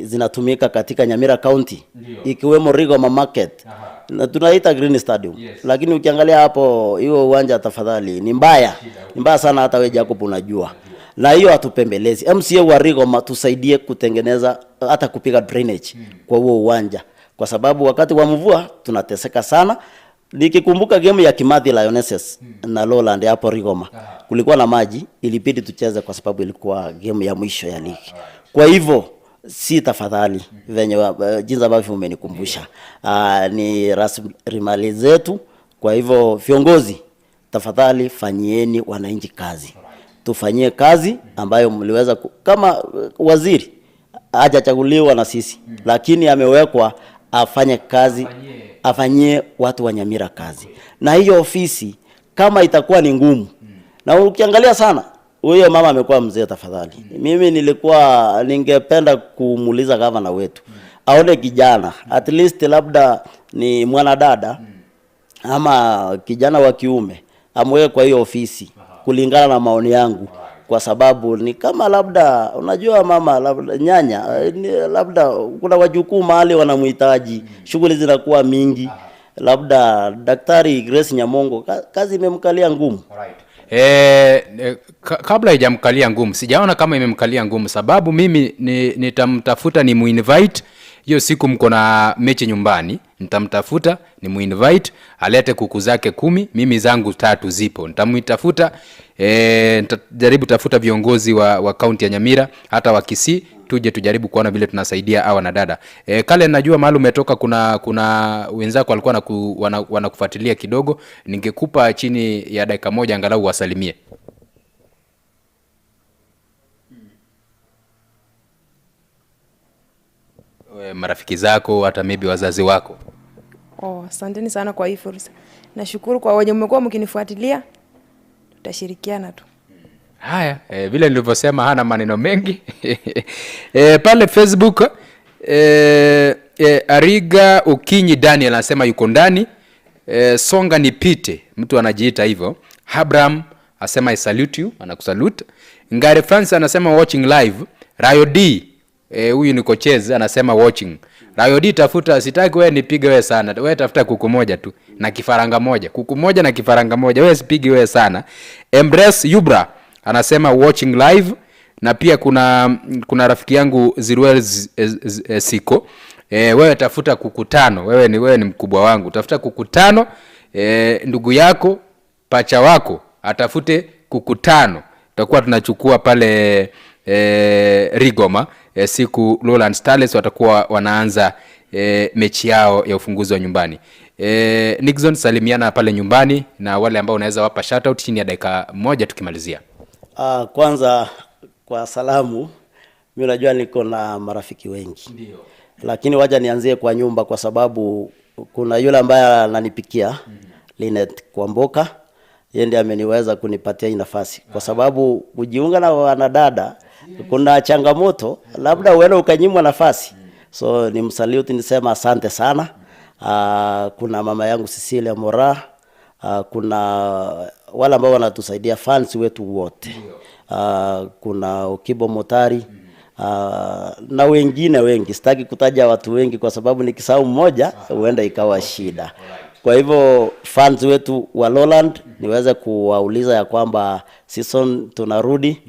S2: zinatumika katika Nyamira County, ikiwemo Rigoma Market. Na tunaita Green Stadium. Lakini ukiangalia hapo hiyo uwanja tafadhali ni mbaya. Ni mbaya sana, hata wewe Jacob unajua. Na hiyo hatupembelezi. MCA wa Rigoma tusaidie kutengeneza hata kupiga drainage kwa huo uwanja, kwa sababu wakati wa mvua tunateseka sana. Nikikumbuka game ya Kimathi Lionesses na Lowland hapo Rigoma, kulikuwa na maji, ilibidi tucheze kwa sababu ilikuwa game ya mwisho ya ligi. Kwa hivyo si tafadhali venye jinsi ambavyo umenikumbusha, ni rasilimali zetu. Kwa hivyo viongozi, tafadhali fanyieni wananchi kazi. Tufanyie kazi ambayo mliweza kama waziri hajachaguliwa na sisi, lakini amewekwa afanye kazi, afanyie watu wa Nyamira kazi. Na hiyo ofisi kama itakuwa ni ngumu, na ukiangalia sana huyo mama amekuwa mzee, tafadhali mimi ningependa kumuuliza governor wetu aone kijana, at least labda ni mwanadada ama kijana wa kiume, amweke kwa hiyo ofisi kulingana na maoni yangu. Kwa sababu ni kama labda unajua mama, labda nyanya, labda kuna wajukuu mahali wanamhitaji, shughuli zinakuwa mingi, labda daktari Grace Nyamongo kazi imemkalia ngumu.
S1: Kabla haijamkalia ngumu, sijaona kama imemkalia ngumu, sababu mimi nitamtafuta ni muinvite hiyo siku, mko na mechi nyumbani, nitamtafuta ni muinvite alete kuku zake 10, mimi zangu 3 zipo, nitamtafuta. Nitajaribu tafuta viongozi wa kaunti ya Nyamira, hata wa Kisii, tuje tujaribu kuona vile tunasaidia hawa na dada. Kale najua mahali umetoka, kuna wenzako walikuwa wanakufuatilia kidogo, ningekupa chini ya dakika moja angalau wasalimie. Marafiki zako, hata maybe wazazi wako.
S3: Asanteni sana kwa hii fursa. Nashukuru kwa wenye mmekuwa mkinifuatilia. Tutashirikiana tu.
S1: Haya, vile nilivyosema hana maneno mengi. Pale Facebook Ariga Ukinyi Daniel anasema yuko ndani. Songa nipite, mtu anajiita hivyo. Abraham asema I salute you, anakusalute. Ngare France anasema watching live. Rayo D, huyu ni coaches, anasema watching. Rayo D, tafuta, sitaki wewe nipige wewe sana. Wewe tafuta kuku moja tu na kifaranga moja. Kuku moja na kifaranga moja. Wewe sipigi wewe sana. Embrace Yubra anasema watching live. Na pia kuna rafiki yangu Ziruel Siko. Wewe tafuta kuku 5. Wewe ni mkubwa wangu. Tafuta kuku 5. Ndugu yako, pacha wako atafute kuku 5. Tutakuwa tunachukua pale Rigoma siku Lowland Starlets watakuwa wanaanza mechi yao ya ufunguzi wa nyumbani. Nixon, salimiana pale nyumbani na wale ambao unaweza wapa shout out chini ya dakika moja tukimalizia.
S2: Kwanza kwa salamu, mimi najua niko na marafiki wengi. Ndio. Lakini wacha nianzie kwa nyumba kwa sababu kuna yule ambaye ananipikia, Linet Kwamboka. Yeye ndiye ameniweza kunipatia hii nafasi kwa sababu kujiunga na wanadada kuna changamoto, labda uende ukanyimwa nafasi. So ni msalute, nisema asante sana. Kuna mama yangu Cecilia Mora, kuna wale ambao wanatusaidia fans wetu wote. Kuna Okibo Motari, na wengine wengi. Sitaki kutaja watu wengi kwa sababu nikisahau mmoja huenda ikawa shida. Kwa hivyo fans wetu wa Lowland niweze kuwauliza ya kwamba season tunarudi,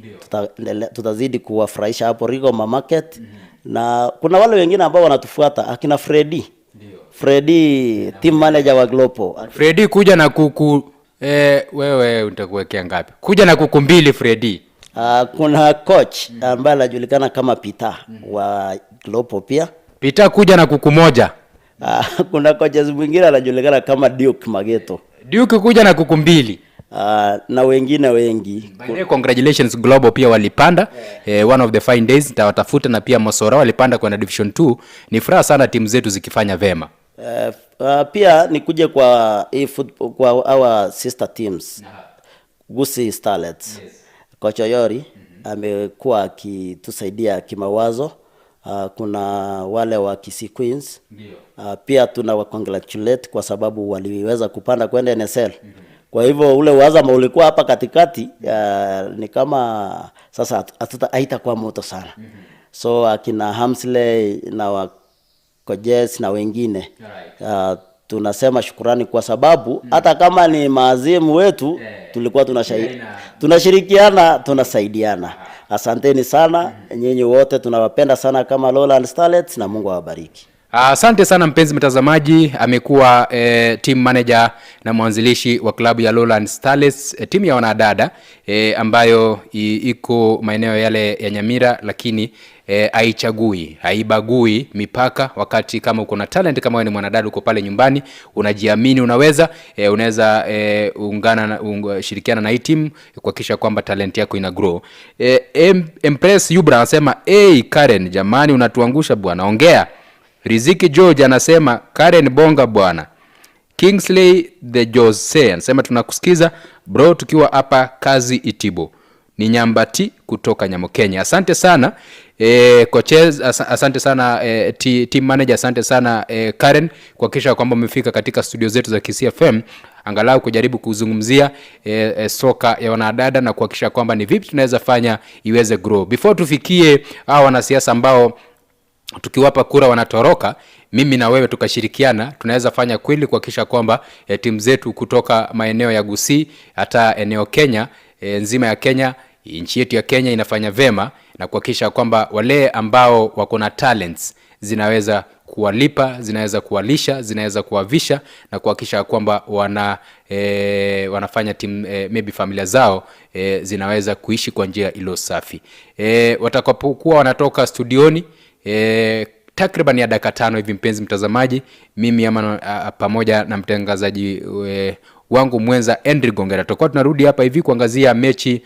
S2: tutazidi kuwafurahisha hapo Rigoma Market. Na kuna wale wengine ambao wanatufuata, akina Freddy team manager wa Glopo.
S1: Freddy, kuja na kuku wewe utakuwekea ngapi? Kuja na kuku 2 Freddy.
S2: Kuna coach ambaye anajulikana kama Peter wa Glopo pia.
S1: Peter, kuja na kuku 1.
S2: Kuna coaches mwingine anajulikana kama Duke Mageto.
S1: Duke, kuja na kuku 2.
S2: Na wengine wengi.
S1: Congratulations Global pia walipanda. One of the fine days, nitawatafuta. Na pia Mosora walipanda kwa Division 2. Ni furaha sana timu zetu zikifanya vema.
S2: Pia nikuje kwa kwa our sister teams. Gusii Starlets. Coach Oyori amekuwa akitusaidia kimawazo. Kuna wale wa Kisii Queens. Pia tuna congratulate kwa sababu waliweza kupanda kwenda NSL. Kwa hivyo ule Wazama ulikuwa hapa katikati, ni kama sasa haitakuwa moto sana. So akina Hamsley na wa Kojes na wengine tunasema shukrani kwa sababu hata kama ni maazimu wetu tulikuwa tunashirikiana, tunasaidiana. Asanteni sana nyinyi wote, tunawapenda sana kama Lowland Starlets na Mungu awabariki.
S1: Asante sana mpenzi mtazamaji. Amekuwa team manager na mwanzilishi wa klabu ya Lowland Starlets, timu ya wanadada ambayo iko maeneo yale ya Nyamira, lakini haichagui, haibagui mipaka. Wakati kama uko na talent, kama wewe ni mwanadada uko pale nyumbani, unajiamini, unaweza shirikiana na hii team kuhakikisha kwamba talent yako ina grow. Empress Yubra anasema Karen, jamani unatuangusha bwana, ongea. Riziki George anasema Karen bonga bwana. Kingsley the Jose anasema tunakusikiza bro tukiwa hapa kazi Itibo. Ni Nyambati kutoka Nyamokenya. Asante sana coaches, asante sana team manager, asante sana Karen kuhakikisha kwamba umefika katika studio zetu za Kisii FM angalau kujaribu kuzungumzia soka ya wanadada na kuhakikisha kwamba ni vipi tunaweza fanya iweze grow. Before tufikie hao wanasiasa ambao tukiwapa kura wanatoroka, mimi na wewe tukashirikiana, tunaweza fanya kweli kuhakikisha kwamba timu zetu kutoka maeneo ya Gusii hata eneo Kenya nzima ya Kenya, nchi yetu ya Kenya inafanya vema, na kuhakikisha kwamba wale ambao wako na talents zinaweza kuwalipa, zinaweza kuwalisha, zinaweza kuwavisha, na kuhakikisha kwamba wanafanya maybe familia zao zinaweza kuishi kwa njia ilo safi. Watakapokuwa wanatoka studioni takriban ya dakika 5 hivi, mpenzi mtazamaji, mimi ama pamoja na mtangazaji wangu mwenza Henry Gongera tutakuwa tunarudi hapa hivi kuangazia mechi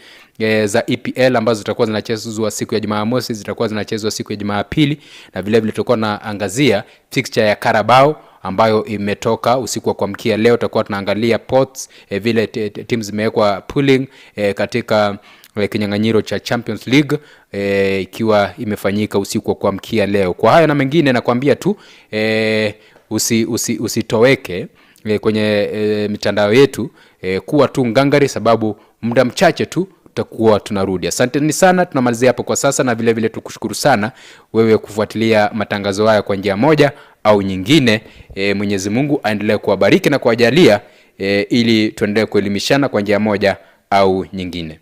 S1: za EPL ambazo zitakuwa zinachezwa siku ya Jumamosi, zitakuwa zinachezwa siku ya Jumapili, na vile vile tutakuwa tunaangazia fixture ya Carabao ambayo imetoka usiku wa kuamkia leo. Tutakuwa tunaangalia pots vile teams zimewekwa pooling katika kinyang'anyiro cha Champions League ikiwa imefanyika usiku wa kuamkia leo. Kwa haya na mengine nakwambia tu usitoweke kwenye mitandao yetu, kuwa tu ngangari, sababu muda mchache tu tutakuwa tunarudi. Asanteni sana, tunamalizia hapo kwa sasa, na vile vile tukushukuru sana wewe kufuatilia matangazo haya kwa njia moja au nyingine. Mwenyezi Mungu aendelee kuwabariki na kuwajalia ili tuendelee kuelimishana kwa njia moja au nyingine.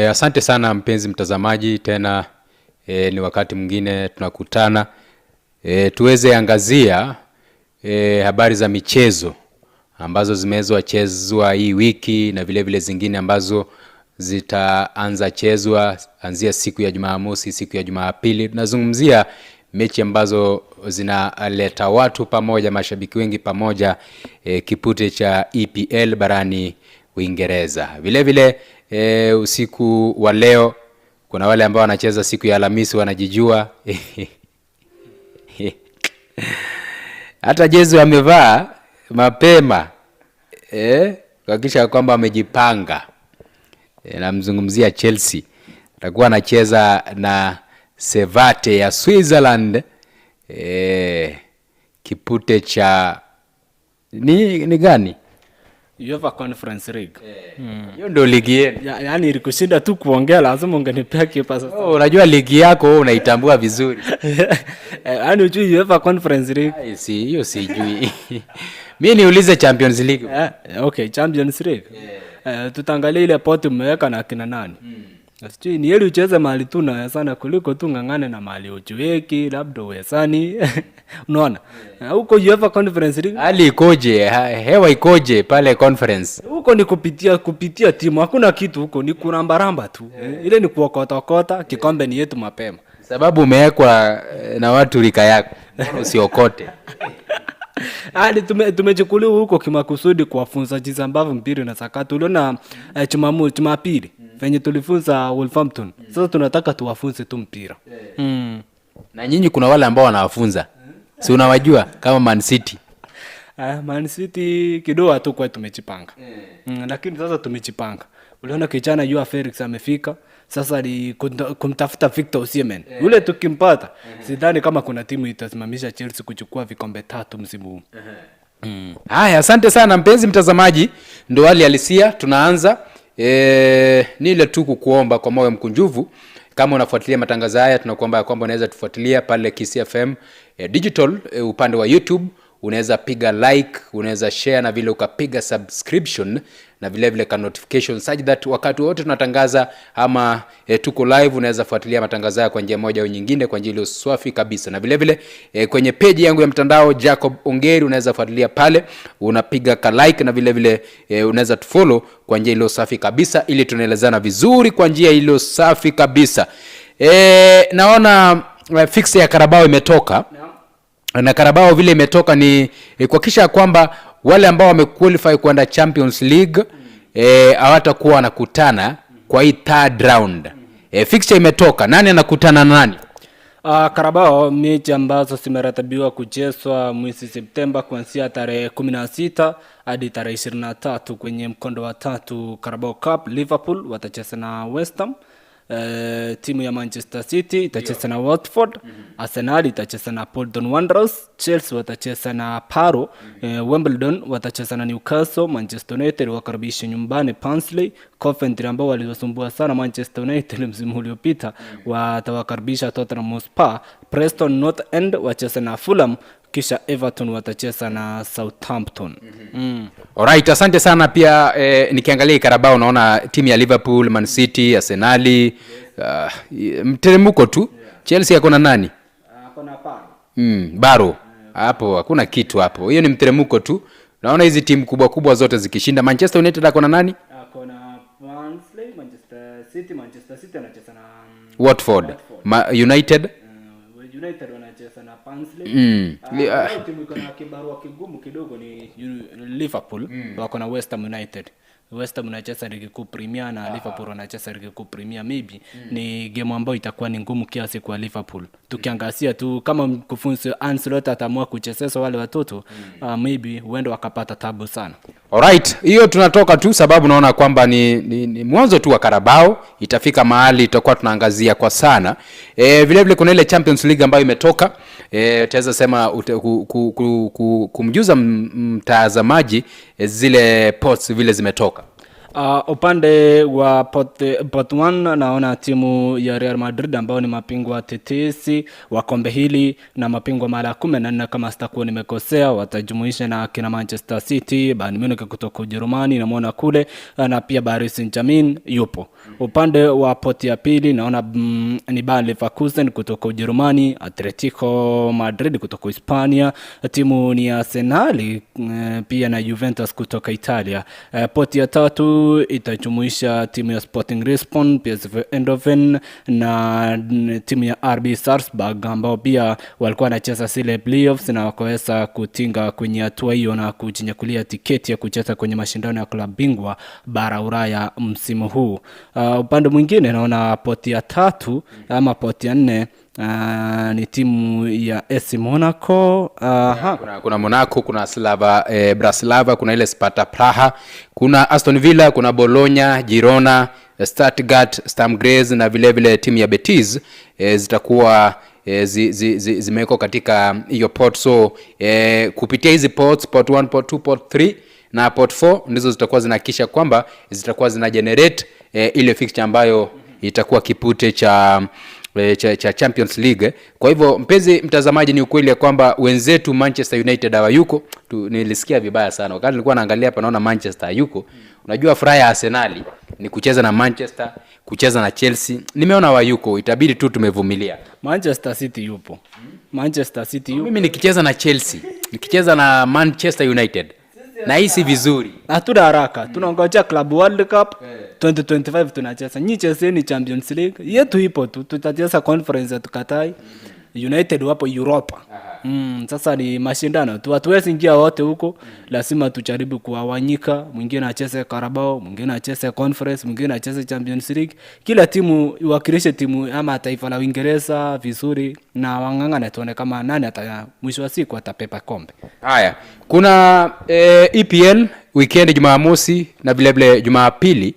S1: Asante sana mpenzi mtazamaji, tena ni wakati mwingine tunakutana tuweze angazia habari za michezo ambazo zimewezwa chezwa hii wiki na vile vile zingine ambazo zitaanza chezwa anzia siku ya Jumamosi, siku ya Jumapili. Tunazungumzia mechi ambazo zinaleta watu pamoja, mashabiki wengi pamoja, kipute cha EPL barani Uingereza. Vile vile usiku wa leo kuna wale ambao wanacheza siku ya Alhamisi wanajijua. Hata jezi wamevaa mapema kuhakikisha kwamba wamejipanga. Namzungumzia Chelsea. Atakuwa anacheza na Sevate ya Switzerland. Kipute cha ni gani?
S4: UEFA Conference League.
S1: Hiyo ndio ligi yenu.
S4: Yaani ilikushinda tu kuongea, lazima ungenipea kipa sasa.
S1: Unajua ligi yako wewe unaitambua vizuri.
S4: Yaani unajui UEFA Conference League?
S1: Hiyo sijui. Mimi niulize Champions League.
S4: Okay, Champions League. Tutaangalia ile poti mmeweka na kina nani. Sijui ni heri ucheze mahali tu na sana kuliko tu ngangane na mahali ujiweki, labda uwezani. Unaona? Huko UEFA Conference League
S1: hali ikoje? Hewa ikoje pale conference?
S4: Huko ni kupitia timu, hakuna kitu huko, ni kurambaramba tu. Ile ni kuokota, kikombe ni yetu mapema.
S1: Sababu umewekwa na watu rika yako. Usiokote.
S4: Hadi tumechukuliwa huko kimakusudi kuwafunza jinsi ambavyo mpira na sakata. Uliona Jumapili venye tulifunza Wolverhampton. Sasa tunataka tuwafunze tu mpira.
S1: Na nyinyi kuna wale ambao wanawafunza. Si unawajua kama Man City?
S4: Man City kidogo tu kwa tumejipanga. Lakini sasa tumejipanga. Uliona kijana Joao Felix amefika. Sasa ni kumtafuta Victor Osimhen. Yule tukimpata, sidhani kama kuna timu itasimamisha Chelsea kuchukua vikombe 3 msimu huu.
S1: Haya, asante sana mpenzi mtazamaji. Ndio hali halisia tunaanza. Ni ile tu kukuomba kwa moyo mkunjufu, kama unafuatilia matangazo haya tunakuomba kwamba unaweza tufuatilia pale Kisii FM digital upande wa YouTube. Unaweza piga like, unaweza share na vile ukapiga subscription na vile vile ka notification such that wakati wote tunatangaza ama tuko live unaweza fuatilia matangazo haya kwa njia moja au nyingine kwa njia iliyo swafi kabisa. Na vile vile kwenye page yangu ya mtandao Jacob Ongeri unaweza fuatilia pale, unapiga ka like na vile vile unaweza tufollow kwa njia iliyo safi kabisa ili tunaelezana vizuri kwa njia iliyo safi kabisa. Naona fix ya Carabao imetoka. Na Carabao vile imetoka ni kuhakikisha kwamba wale ambao wamequalify kwenda Champions League hawatakuwa wanakutana kwa hii third round. Fixture imetoka. Nani anakutana na nani?
S4: Carabao mechi ambazo zimeratibiwa kuchezwa mwezi Septemba kuanzia tarehe 16 hadi tarehe 23 kwenye mkondo wa 3 Carabao Cup. Liverpool watacheza na West Ham. Timu ya Manchester City itacheza na Watford. Arsenal itacheza na Bolton Wanderers. Chelsea watacheza na Paro. Wimbledon watacheza na Newcastle. Manchester United wakaribisha nyumbani Barnsley. Coventry ambao waliwasumbua sana Manchester United msimu uliopita watawakaribisha Tottenham Hotspur. Preston North End wacheza na Fulham, kisha Everton watacheza na Southampton.
S1: Alright, asante sana pia. Nikiangalia Carabao naona timu ya Liverpool, Man City, Arsenal, mteremko tu. Chelsea yako na nani?
S4: Kuna Paro.
S1: Baro. Hapo hakuna kitu hapo. Hiyo ni mteremko tu. Naona hizi timu kubwa zote zikishinda. Manchester United yako na nani?
S4: Kuna Barnsley, Manchester City anacheza na
S1: Watford. United
S4: wanacheza na Barnsley. Timu iko na kibarua kigumu kidogo ni Liverpool. Wako na West Ham United. West Ham wanacheza ligi kuu Premier na Liverpool wanacheza ligi kuu Premier. Maybe ni game ambayo itakuwa ni ngumu kiasi kwa Liverpool. Tukiangazia tu kama mkufunzi Ancelotti ataamua kuchezesha wale watoto, maybe huenda wakapata tabu sana.
S1: Alright, hiyo tunatoka tu sababu naona kwamba ni mwanzo tu wa Carabao. Itafika mahali tutakuwa tunaangazia kwa sana. Vile vile kuna ile Champions League ambayo imetoka. Tutaweza sema kumjuza mtazamaji zile posts vile zimetoka.
S4: Upande wa pot 1 naona timu ya Real Madrid ambao ni mapingwa tetesi wa kombe hili na mapingwa mara 14 kama sitakuwa nimekosea, watajumuisha na kina Manchester City, Bayern Munich kutoka Ujerumani namuona kule, na pia Paris Saint-Germain yupo. Upande wa pot ya pili naona ni Bayer Leverkusen kutoka Ujerumani, Atletico Madrid kutoka Hispania, timu ni Arsenal pia na Juventus kutoka Italia. Pot ya tatu itajumuisha timu ya Sporting Lisbon, PSV Eindhoven na timu ya RB Salzburg ambao pia walikuwa wanacheza zile playoffs na wakaweza kutinga kwenye hatua hiyo na kujinyakulia tiketi ya kucheza kwenye mashindano ya klabu bingwa bara Ulaya msimu huu. Upande mwingine naona poti ya tatu ama poti ya 4 ni timu ya AC Monaco.
S1: Kuna Monaco, kuna Bratislava, kuna ile Sparta Praha, kuna Aston Villa, kuna Bologna, Girona, Stuttgart, Sturm Graz na vile vile timu ya Betis zitakuwa zimewekwa katika hiyo pot. So kupitia hizi pots, pot 1, pot 2, pot 3 na pot 4 ndizo zitakuwa zinahakikisha kwamba zitakuwa zina generate ile fixture ambayo itakuwa kipute cha Champions League. Kwa hivyo mpenzi mtazamaji, ni ukweli ya kwamba wenzetu Manchester United hawayuko. Nilisikia vibaya sana wakati nilikuwa naangalia hapa, naona Manchester hayuko. Unajua furaha ya Arsenal ni kucheza na Manchester, kucheza na Chelsea. Nimeona hawayuko, itabidi tu tumevumilia.
S4: Manchester City yupo. Manchester City yupo.
S1: Mimi nikicheza na Chelsea, nikicheza na Manchester United, na hisi vizuri.
S4: Hatuna haraka. Tunangojea Club World Cup 2025 tunacheza. Nyi Chelsea ni Champions League. Yetu ipo tu. Tutacheza conference tukatai. United wapo Europa. Sasa ni mashindano tu. Hatuwezi ingia wote huko. Lazima tujaribu kuwawanyika. Mwingine acheze Carabao, mwingine acheze conference, mwingine acheze Champions League. Kila timu iwakilishe timu ama taifa la Uingereza vizuri na wangangane tuone kama nani mwisho wa siku atapepa kombe.
S1: Haya, kuna EPL weekend Jumamosi na vile vile Jumapili.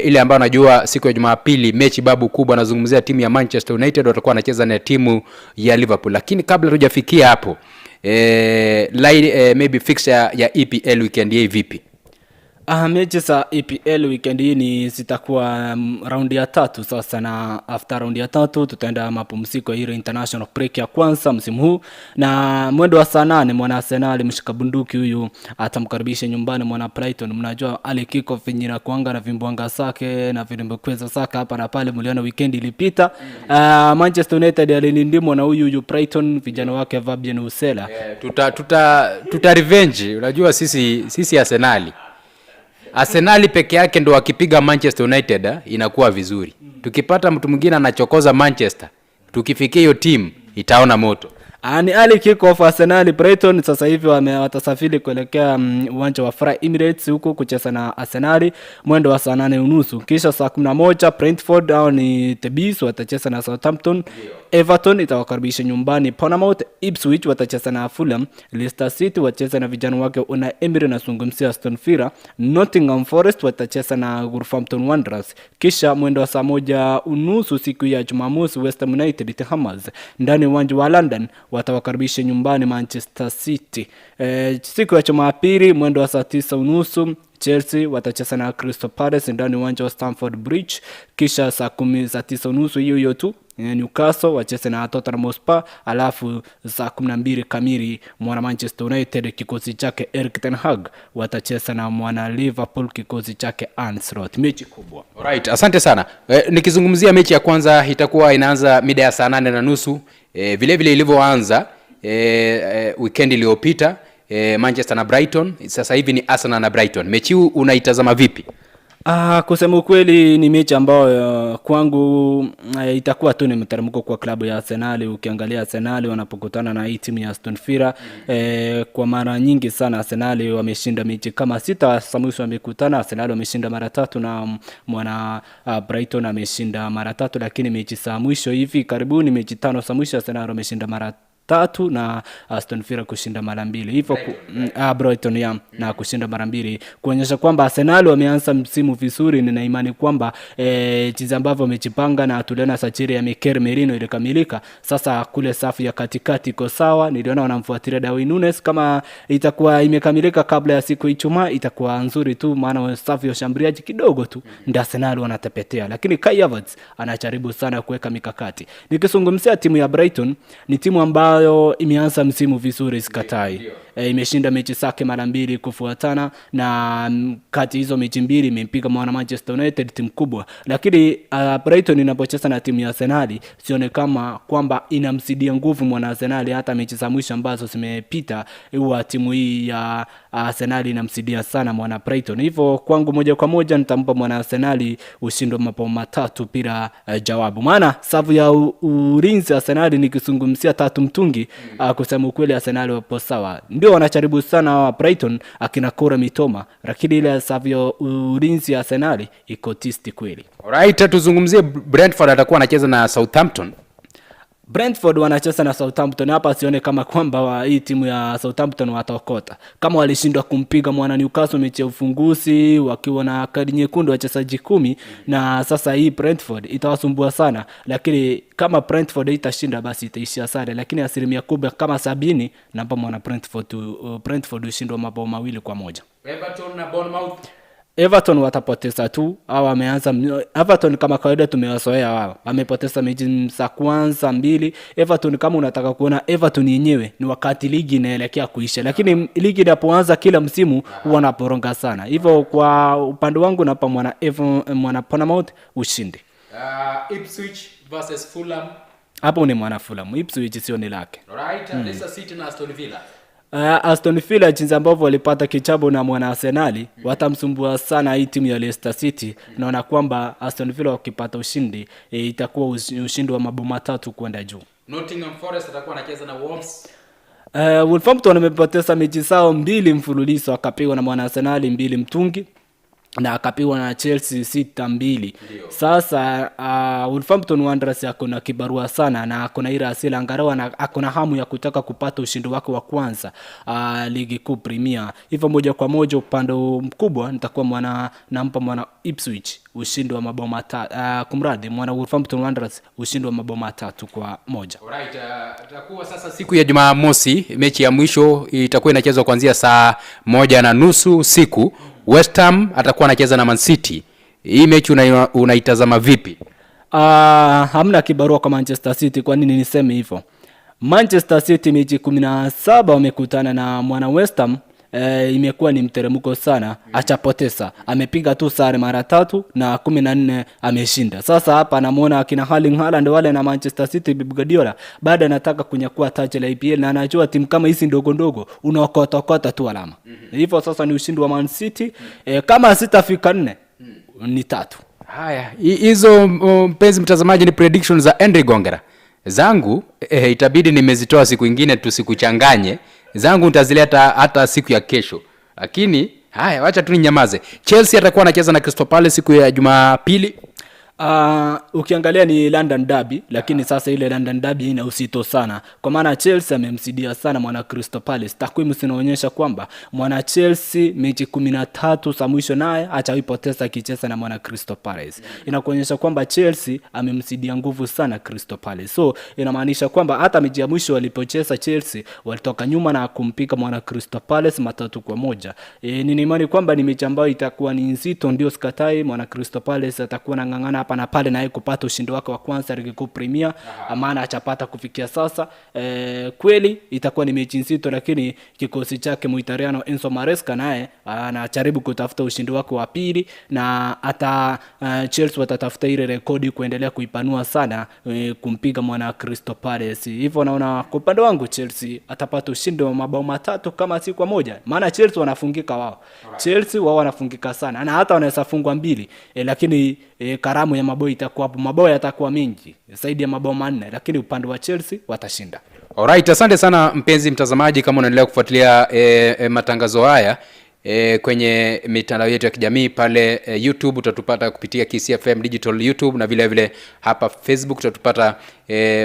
S1: Ile ambayo najua siku ya Jumapili mechi babu kubwa, nazungumzia timu ya Manchester United watakuwa wanacheza na timu ya Liverpool. Lakini kabla tujafikia hapo, maybe fixture ya EPL weekend hii vipi?
S4: Mechi za EPL weekend hii ni zitakuwa raundi ya 3 sasa, na after raundi ya 3 tutaenda mapumziko ile international break ya kwanza msimu huu, na mwendo wa saa 8 mwana Arsenal mshika bunduki huyu atamkaribisha nyumbani mwana Brighton. Mnajua ale kickoff nyina kuanga na vimbwanga zake na vilimbekweza zake hapa na pale, mliona weekend ilipita. Manchester United alilindimwa na huyu Brighton, vijana wake Fabian Usela.
S1: Tuta revenge. Unajua sisi Arsenal peke yake ndo akipiga Manchester United inakuwa vizuri. Tukipata mtu mwingine anachokoza Manchester, tukifikia hiyo team itaona moto.
S4: Ni ali kick off Arsenal Brighton sasa hivi watasafiri kuelekea uwanja wa Fry Emirates huko kucheza na Arsenal mwendo wa saa 8:30. Kisha saa 11 Brentford au ni Tebis watacheza na Southampton. Everton itawakaribisha nyumbani Bournemouth. Ipswich watacheza na Fulham. Leicester City watacheza na vijana wake Unai Emery na zungumzia Aston Villa. Nottingham Forest watacheza na Wolverhampton Wanderers. Kisha mwendo wa saa 1:30 siku ya Jumamosi West Ham United Hammers ndani uwanja wa London watawakaribisha nyumbani Manchester City. Siku ya Jumapili mwendo wa saa 9:30 Chelsea watacheza na Crystal Palace ndani uwanja wa Stamford Bridge. Kisha saa 9:30 hiyo tu Newcastle wacheze na Tottenham Hotspur, alafu saa 12 kamili mwana Manchester United kikosi chake Erik ten Hag watacheza na mwana Liverpool kikosi chake Arne Slot. Mechi kubwa.
S1: Alright, asante sana. Nikizungumzia mechi ya kwanza itakuwa inaanza mida ya saa 8:30. Vile vile ilivyoanza weekend iliyopita Manchester na Brighton, sasa hivi ni Arsenal na Brighton. Mechi huu unaitazama vipi?
S4: Kusema ukweli ni mechi ambayo kwangu itakuwa tu ni mteremko kwa klabu ya Arsenal. Ukiangalia Arsenal wanapokutana na hii timu ya Aston Villa, kwa mara nyingi sana Arsenal wameshinda mechi kama 6 Samuel wamekutana. Arsenal wameshinda mara 3 na mwana Brighton ameshinda mara 3, lakini mechi za mwisho hivi karibuni mechi 5 za mwisho Arsenal wameshinda mara 3 na Aston Villa kushinda mara 2. Hivyo Brighton ya na kushinda mara 2, kuonyesha kwamba Arsenal wameanza msimu vizuri. Nina imani kwamba jinsi ambavyo wamejipanga, na tuliona sajili ya Mikel Merino ilikamilika. Sasa kule safu ya katikati iko sawa. Niliona wanamfuatilia Darwin Núñez, kama itakuwa imekamilika kabla ya siku ya Ijumaa itakuwa nzuri tu, maana safu ya shambuliaji kidogo tu ndio Arsenal wanatepetea, lakini Kai Havertz anajaribu sana kuweka mikakati. Nikizungumzia timu ya Brighton, ni timu ambayo imeanza msimu vizuri, sikatai. Imeshinda mechi zake mara 2 kufuatana, na kati hizo mechi 2 imempiga mwana Manchester United, timu kubwa. Lakini Brighton inapocheza na timu ya Arsenal, sione kama kwamba inamsidia nguvu mwana Arsenal. Hata mechi za mwisho ambazo zimepita, huwa timu hii ya Arsenal inamsidia sana mwana Brighton. Hivyo kwangu moja kwa moja nitampa mwana Arsenal ushindi wa mabao 3 bila jawabu. Maana safu ya ulinzi Arsenal nikizungumzia 3 mtungi, kusema ukweli Arsenal wapo sawa. Ndio wanajaribu sana wa Brighton akina Kora Mitoma, lakini ile safu ya ulinzi Arsenal iko tisti kweli.
S1: Alright, tuzungumzie Brentford atakuwa anacheza na Southampton.
S4: Brentford wanacheza na Southampton. Hapa sione kama kwamba hii timu ya Southampton wataokota. Kama walishindwa kumpiga mwana Newcastle mechi ya ufunguzi wakiwa na kadi nyekundu wachezaji 10, na sasa hii Brentford itawasumbua sana. Lakini kama Brentford itashinda basi itaishia sare, lakini asilimia kubwa kama 70 namba mwana Brentford ushindwa mabao 2-1.
S1: Everton na Bournemouth.
S4: Everton watapoteza tu. Wameanza Everton kama kawaida tumewazoea wao. Wamepoteza mechi za kwanza 2. Everton kama unataka kuona Everton yenyewe ni wakati ligi inaelekea kuisha. Lakini ligi inapoanza kila msimu wanaporonga sana. Hivyo kwa upande wangu napa mwana Bournemouth ushindi.
S1: Ipswich versus Fulham.
S4: Hapo ni mwana Fulham. Ipswich sio ni lake.
S1: Alright, Leicester City na Aston Villa.
S4: Aston Villa jinsi ambavyo walipata kichapo na mwana Arsenal, watamsumbua sana hii timu ya Leicester City. Naona kwamba Aston Villa wakipata ushindi, itakuwa ushindi wa mabao 3 kwenda juu.
S1: Nottingham Forest atakuwa anacheza na Wolves.
S4: Wolverhampton wamepoteza mechi zao 2 mfululizo, akapigwa na mwana Arsenal 2 mtungi, na akapigwa na Chelsea 6-2. Sasa Wolverhampton Wanderers akona kibarua sana, na akona ila asila angarawa, na akona hamu ya kutaka kupata ushindi wake wa kwanza ligi kuu Premier. Hivyo moja kwa moja upande mkubwa nitakuwa nampa mwana Ipswich ushindi wa mabao 3, kumradi mwana Wolverhampton Wanderers ushindi wa mabao 3-1.
S1: Alright, itakuwa sasa siku ya Jumamosi, mechi ya mwisho itakuwa inachezwa kuanzia saa 1:30 usiku. West Ham atakuwa anacheza na Man City. Hii mechi unaitazama vipi?
S4: Hamna kibarua kwa Manchester City. Kwa nini niseme hivyo? Manchester City mechi 17 wamekutana na mwana West Ham. Imekuwa ni mteremko sana. Achapoteza, amepiga tu sare mara 3 na 14 ameshinda. Sasa hapa namuona akina Erling Haaland wale na Manchester City, Pep Guardiola baada anataka kunyakua taji la EPL, na anajua timu kama hizi ndogo ndogo unaokota tu alama. Hivyo sasa ni ushindi wa Man City. Kama sitafika 4 ni 3.
S1: Haya, hizo mpenzi mtazamaji ni predictions za Henry Gongera. Zangu itabidi nimezitoa siku nyingine, tusikuchanganye. Zangu nitazileta hata siku ya kesho. Lakini haya, wacha tu ninyamaze. Chelsea atakuwa anacheza na Crystal Palace siku ya Jumapili.
S4: Ukiangalia ni London Derby, lakini sasa ile London Derby ina usito sana, kwa maana Chelsea amemsidia sana mwana Crystal Palace. Takwimu zinaonyesha kwamba mwana Chelsea mechi 13 za mwisho naye ataipoteza akicheza na mwana Crystal Palace. Inakuonyesha kwamba Chelsea amemsidia nguvu sana Crystal Palace. So inamaanisha kwamba hata mechi ya mwisho walipocheza Chelsea walitoka nyuma na kumpika mwana Crystal Palace 3-1. Nina imani kwamba ni mechi ambayo itakuwa ni nzito, ndio sikatai. Mwana Crystal Palace atakuwa ngangana hapa na pale na kupata ushindi wake wa kwanza ligi kuu Premier, maana achapata kufikia sasa. Kweli itakuwa ni mechi nzito, lakini kikosi chake Muitariano Enzo Maresca naye anajaribu kutafuta ushindi wake wa pili, na hata Chelsea watatafuta ile rekodi kuendelea kuipanua sana, kumpiga mwana Crystal Palace. Hivyo naona kwa upande wangu Chelsea atapata ushindi wa mabao 3 kama si kwa 1, maana Chelsea wanafungika wao. Chelsea wao wanafungika sana, na hata wanaweza fungwa 2, lakini karamu ya mabao itakuwa hapo, mabao yatakuwa mengi zaidi ya mabao 4, lakini upande wa Chelsea watashinda.
S1: Alright, asante sana mpenzi mtazamaji, kama unaendelea kufuatilia matangazo haya, kwenye mitandao yetu ya kijamii pale YouTube utatupata kupitia KCFM Digital YouTube, na vile vile hapa Facebook utatupata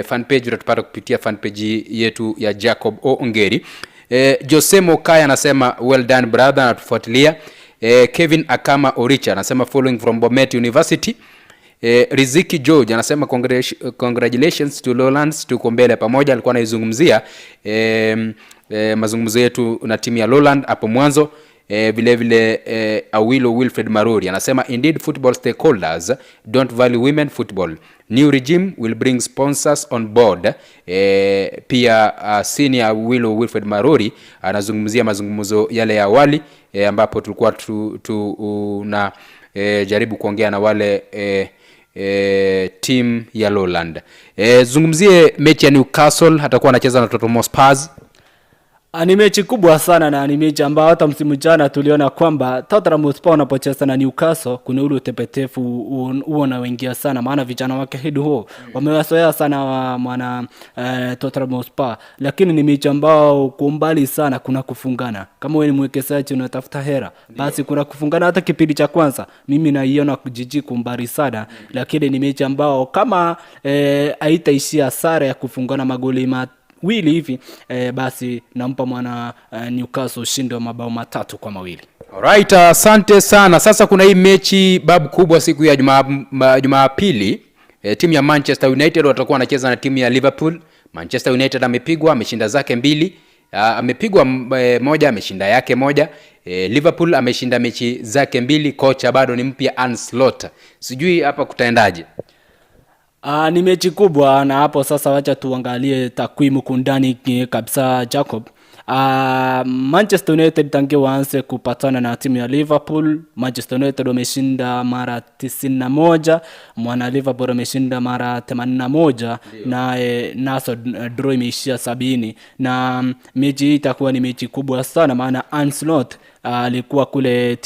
S1: fan page, utatupata kupitia fan page yetu ya Jacob Ongeri. Jose Mokaya anasema well done brother, anatufuatilia. Kevin Akama Oricha anasema following from Bomet University. Riziki George anasema congratulations to Lowlands, tuko mbele pamoja. Alikuwa anaizungumzia mazungumzo yetu na timu ya Lowland hapo mwanzo. Vile vile Awilo Wilfred Maruri anasema indeed football stakeholders don't value women football, new regime will bring sponsors on board. Pia senior Awilo Wilfred Maruri anazungumzia mazungumzo yale ya awali ambapo tulikuwa na jaribu kuongea na wale team ya Lowland. Zungumzie mechi ya Newcastle, atakuwa anacheza na Tottenham Hotspur.
S4: Ni mechi kubwa sana, na ni mechi ambayo hata msimu jana tuliona kwamba Tottenham Hotspur wanapocheza na Newcastle kuna ule utepetefu huo na wengia sana, maana vijana wake Head Ho wamewasoea sana mwana Tottenham Hotspur. Lakini ni mechi ambao kwa mbali sana kuna kufungana. Kama wewe ni mwekezaji unatafuta hera, basi kuna kufungana. Hata kipindi cha kwanza mimi naiona kujiji kumbali sana, lakini ni mechi ambao kama haitaishia sare ya kufungana magoli wili hivi, basi nampa mwana Newcastle ushindi wa mabao 3-2.
S1: Alright, asante sana. Sasa kuna hii mechi babu kubwa siku ya Jumapili. Timu ya Manchester United watakuwa wanacheza na timu ya Liverpool. Manchester United ameshinda zake 2. Amepigwa moja, ameshinda yake moja. Liverpool ameshinda mechi zake 2. Kocha bado ni mpya Arne Slot. Sijui hapa kutaendaje.
S4: Ni mechi kubwa, na hapo sasa wacha tuangalie takwimu kundani kabisa Jacob. Manchester United tangu waanze kupatana na timu ya Liverpool, Manchester United wameshinda mara 91, mwana Liverpool wameshinda mara 81, na naso draw imeishia 70. Na mechi hii itakuwa ni mechi kubwa sana, maana Arne Slot alikuwa kule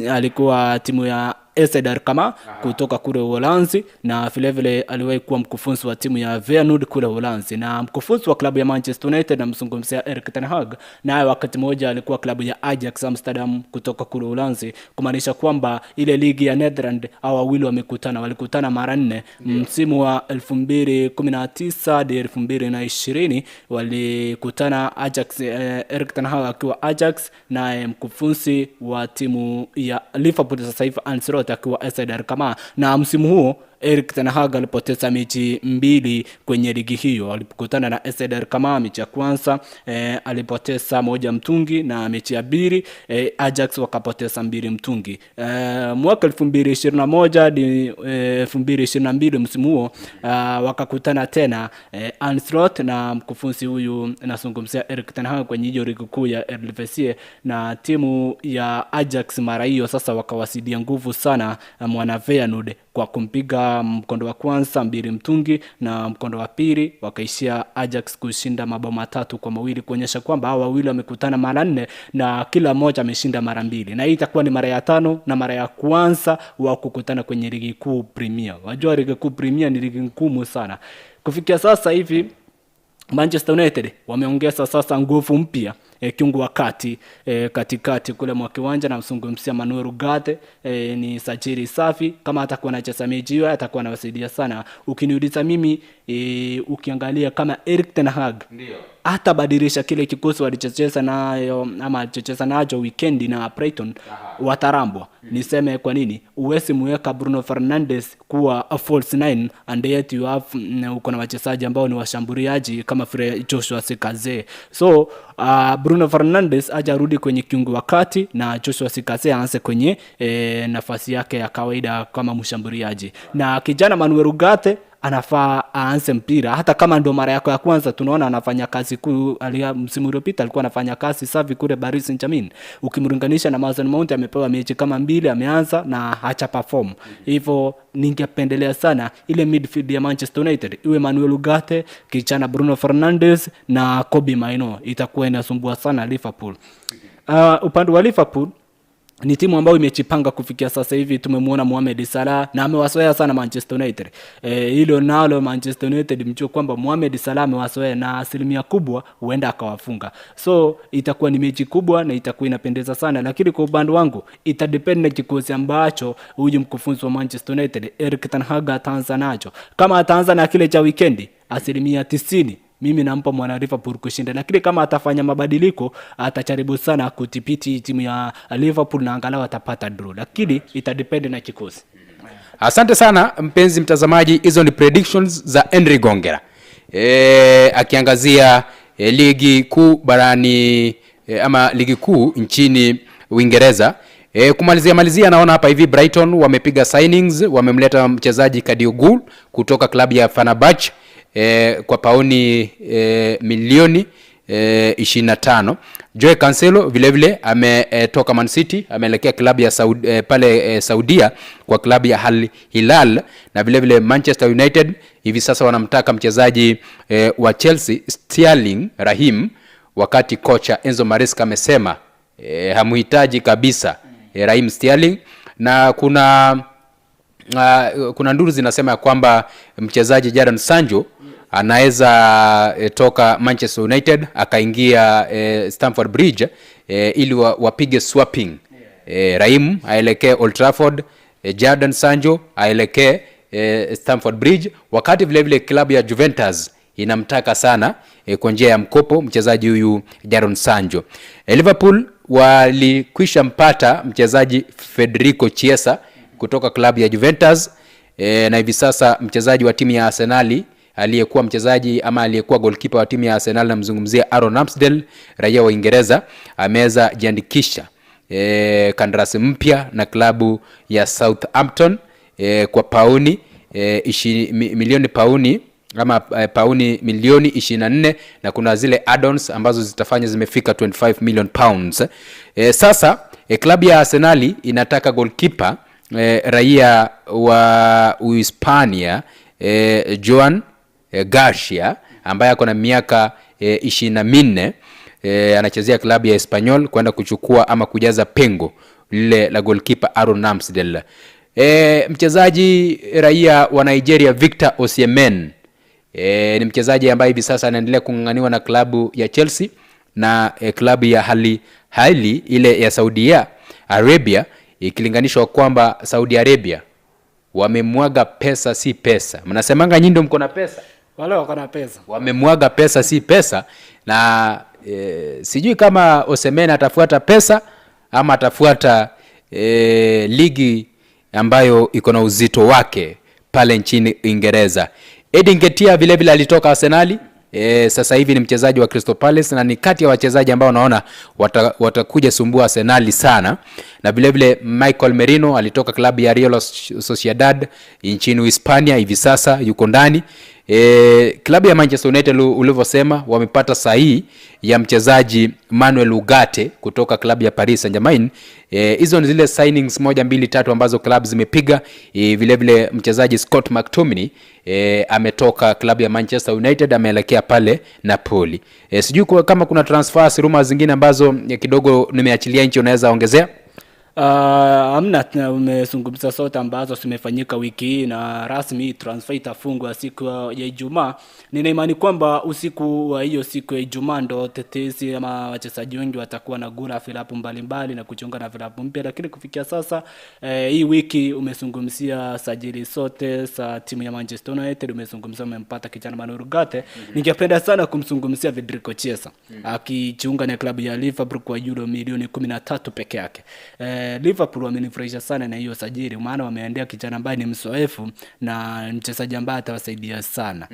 S4: alikuwa timu ya Esedar kama kutoka kule Uholanzi, na vile vile aliwahi kuwa mkufunzi wa timu ya Feyenoord kule Uholanzi, na mkufunzi wa klabu ya Manchester United na mzungumzia Erik ten Hag, na wakati mmoja alikuwa klabu ya Ajax Amsterdam kutoka kule Uholanzi, kumaanisha kwamba ile ligi ya Netherlands au wawili walikutana mara 4 msimu wa 2019 hadi 2020 walikutana. Ajax, Erik ten Hag akiwa Ajax, na mkufunzi wa timu ya Liverpool sasa hivi Arne Slot akiwa Esedar kama. Na msimu huo Erik ten Hag alipoteza mechi 2 kwenye ligi hiyo. Alipokutana na Esedar kama, mechi ya kwanza alipoteza 1 mtungi, na mechi ya pili Ajax wakapoteza 2 mtungi. Mwaka 2021 hadi 2022 msimu huo wakakutana tena Arne Slot na mkufunzi huyu nazungumzia Erik ten Hag kwenye hiyo ligi kuu ya Eredivisie, na timu ya Ajax mara hiyo sasa wakawasidia nguvu sana mwana Feyenoord kwa kumpiga mkondo wa kwanza 2 mtungi, na mkondo wa pili wakaishia Ajax kushinda mabao 3-2, kuonyesha kwamba hao wawili wamekutana mara 4 na kila mmoja ameshinda mara 2, na hii itakuwa ni mara ya 5 na mara ya kwanza wa kukutana kwenye ligi kuu Premier. Wajua ligi kuu Premier ni ligi ngumu sana. Kufikia sasa hivi Manchester United wameongeza sasa nguvu mpya kiungo wakati katikati kule mwa kiwanja, na mzungumzia Manuel Ugarte. Ni sajili safi, kama atakuwa anacheza mechi hiyo atakuwa anawasaidia sana. Ukiniuliza mimi, ukiangalia kama Erik ten Hag ndio hata badilisha kile kikosi walichocheza nayo ama alichocheza nacho weekend na Brighton, watarambwa. Niseme kwa nini uwezi muweka Bruno Fernandes kuwa a false 9 and yet you have uko na wachezaji ambao ni washambuliaji kama Joshua Zirkzee. So Bruno Fernandes ajarudi kwenye kiungo wakati, na Joshua Zirkzee aanze kwenye nafasi yake ya kawaida kama mshambuliaji, na kijana Manuel Ugarte anafaa aanze mpira. Hata kama ndo mara yako ya kwanza, tunaona anafanya kazi msimu uliopita alikuwa anafanya kazi safi kule Paris Saint-Germain. Ukimlinganisha na Mason Mount, amepewa mechi kama 2 ameanza na hacha perform. Hivyo ningependelea sana ile midfield ya Manchester United iwe Manuel Ugarte, kijana Bruno Fernandes na Kobbie Mainoo. Itakuwa inasumbua sana Liverpool. Upande wa Liverpool ni timu ambayo imejipanga kufikia sasa hivi. Tumemwona Mohamed Salah na amewasoea sana Manchester United. Hilo nalo Manchester United mjue kwamba Mohamed Salah amewasoea na asilimia kubwa huenda akawafunga. So itakuwa ni mechi kubwa na itakuwa inapendeza sana, lakini kwa upande wangu itadepend na kikosi ambacho huyu mkufunzi wa Manchester United Erik ten Hag ataanza nacho. Kama ataanza na kile cha weekendi, asilimia 90 mimi nampa mwana Liverpool kushinda, lakini kama atafanya mabadiliko atacharibu sana kudhibiti timu ya Liverpool na angalau atapata draw, lakini itadepend na kikosi.
S1: Asante sana mpenzi mtazamaji, hizo ni predictions za Henry Gongera akiangazia ligi kuu barani ama ligi kuu nchini Uingereza. Kumalizia naona hapa hivi Brighton wamepiga signings, wamemleta mchezaji Kadioglu kutoka klabu ya Fenerbahce kwa pauni milioni 25. Joe Cancelo vile vile ametoka Man City, ameelekea klabu ya Saudia kwa klabu ya Al Hilal, na vile vile Manchester United hivi sasa wanamtaka mchezaji wa Chelsea Sterling Raheem, wakati kocha Enzo Maresca amesema hamuhitaji kabisa Raheem Sterling. Na kuna nduru zinasema kwamba mchezaji Jadon Sancho anaweza toka Manchester United akaingia Stamford Bridge ili wapige swapping. Raheem aelekee Old Trafford, Jadon Sancho aelekee Stamford Bridge, wakati vile vile klabu ya Juventus inamtaka sana kwa njia ya mkopo mchezaji huyu Jadon Sancho. Liverpool walikwisha mpata mchezaji Federico Chiesa kutoka klabu ya Juventus, na hivi sasa mchezaji wa timu ya Arsenal aliyekuwa mchezaji ama aliyekuwa goalkeeper wa timu ya Arsenal, namzungumzia Aaron Ramsdale, raia wa Uingereza, ameweza jiandikisha kandarasi mpya na klabu ya Southampton kwa pauni milioni pauni ama pauni milioni 24, na kuna zile add-ons ambazo zitafanya zimefika 25 million pounds. Sasa klabu ya Arsenal inataka goalkeeper raia wa Uhispania Joan Garcia ambaye ako na miaka 24, anachezea klabu ya Espanyol, kwenda kuchukua ama kujaza pengo lile la goalkeeper Aaron Ramsdale. Mchezaji raia wa Nigeria Victor Osimhen ni mchezaji ambaye hivi sasa anaendelea kung'ang'aniwa na klabu ya Chelsea na klabu ya Al Hilal ile ya Saudi Arabia, ikilinganishwa kwamba Saudi Arabia wamemwaga pesa si pesa. Mnasemanga nyinyi ndio mko na pesa,
S4: wale wako na pesa,
S1: wamemwaga pesa si pesa. Na sijui kama Osimhen atafuata pesa ama atafuata ligi ambayo iko na uzito wake pale nchini Uingereza. Eddie Nketiah vile vile alitoka Arsenal, sasa hivi ni mchezaji wa Crystal Palace na ni kati ya wachezaji ambao naona watakuja sumbua Arsenal sana. Na vile vile Michael Merino alitoka klabu ya Real Sociedad nchini Hispania, hivi sasa yuko ndani. Klabu ya Manchester United ulivyosema wamepata sahihi ya mchezaji Manuel Ugarte kutoka klabu ya Paris Saint-Germain. Hizo ni zile signings 1 2 3 ambazo klabu zimepiga. Vile vile mchezaji Scott McTominay ametoka klabu ya Manchester United, ameelekea pale Napoli. Sijui kama kuna transfers rumors zingine ambazo kidogo nimeachilia nchi unaweza ongezea.
S4: Amna, umezungumza sote ambazo zimefanyika wiki hii, na rasmi transfer itafungwa siku ya Ijumaa. Nina imani kwamba usiku wa hiyo siku ya Ijumaa ndo tetesi ama wachezaji wengi watakuwa na gura vilabu mbalimbali na kujiunga na vilabu mpya, lakini kufikia sasa hii wiki umezungumzia sajili sote za timu ya Manchester United, umezungumzia umempata kijana Manuel Ugarte. Ningependa sana kumzungumzia Federico Chiesa akijiunga na klabu ya Liverpool kwa euro milioni 13 peke yake. Liverpool wamenifurahisha sana na hiyo sajili, maana wameendea kijana ambaye ni mzoefu na mchezaji ambaye atawasaidia sana.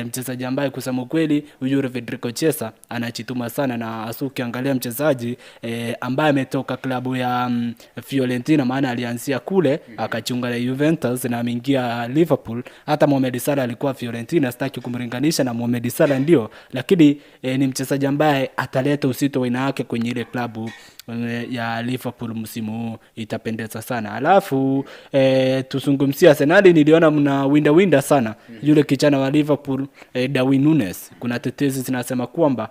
S4: Mchezaji ambaye kusema kweli huyu Federico Chiesa anachituma sana, na asuki angalia mchezaji ambaye ametoka klabu ya Fiorentina, maana alianzia kule akajiunga na Juventus na ameingia Liverpool. Hata Mohamed Salah alikuwa Fiorentina, sitaki kumringanisha na Mohamed Salah ndio, lakini ni mchezaji ambaye ataleta usito wina yake kwenye ile klabu ya Liverpool msimu huu itapendeza sana. Alafu tuzungumzie Arsenal, niliona mna winda sana yule kijana wa Liverpool Darwin Núñez. Kuna tetezi zinasema kwamba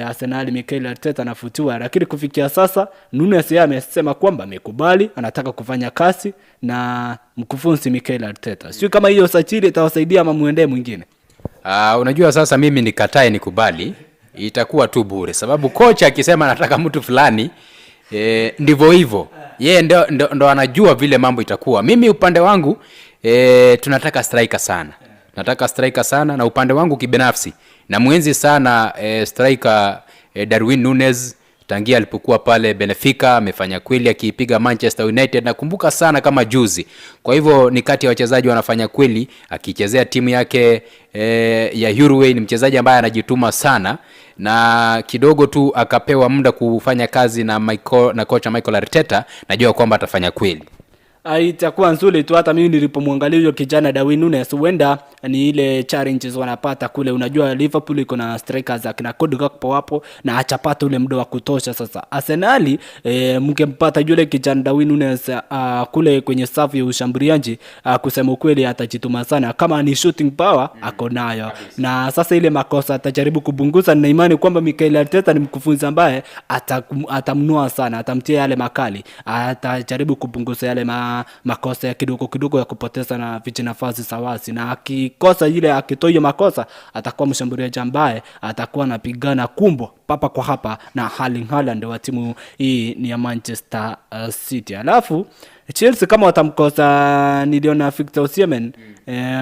S4: Arsenal Mikel Arteta anafutiwa, lakini kufikia sasa Núñez yeye amesema kwamba amekubali, anataka kufanya kazi na mkufunzi Mikel Arteta. Sio kama hiyo sajili itawasaidia ama muende mwingine.
S1: Unajua sasa mimi nikatae nikubali itakuwa tu bure, sababu kocha akisema anataka mtu fulani ndivyo hivyo, yeye ndo anajua vile mambo itakuwa. Mimi upande wangu tunataka striker sana, nataka striker sana, na upande wangu kibinafsi na muenzi sana striker Darwin Núñez. Tangia alipokuwa pale Benfica amefanya kweli, akiipiga Manchester United nakumbuka sana kama juzi. Kwa hivyo ni kati ya wachezaji wanafanya kweli, akichezea timu yake ya Uruguay. Ni mchezaji ambaye anajituma sana, na kidogo tu akapewa muda kufanya kazi na kocha Mikel Arteta, najua kwamba atafanya kweli.
S4: Itakuwa nzuri tu. Hata mimi nilipomwangalia huyo kijana Darwin Núñez, huenda ni ile challenges wanapata kule. Unajua Liverpool iko na strikers akina Cody Gakpo hapo, na achapata ule muda wa kutosha. Sasa Arsenal mngempata yule kijana Darwin Núñez kule kwenye safu ya ushambuliaji, kusema kweli atajituma sana. Kama ni shooting power ako nayo, na sasa ile makosa atajaribu kubunguza. Na imani kwamba Mikel Arteta ni mkufunzi ambaye atamnua sana, atamtia yale makali, atajaribu kubunguza yale makosa ya kidogo ya kupoteza na nafasi sawasi. Na akikosa ile, akitoa hiyo makosa, atakuwa mshambuliaji ambaye atakuwa anapigana kumbo papa kwa hapa na Erling Haaland wa timu hii ni ya Manchester City. Alafu Chelsea kama watamkosa, niliona Victor Osimhen,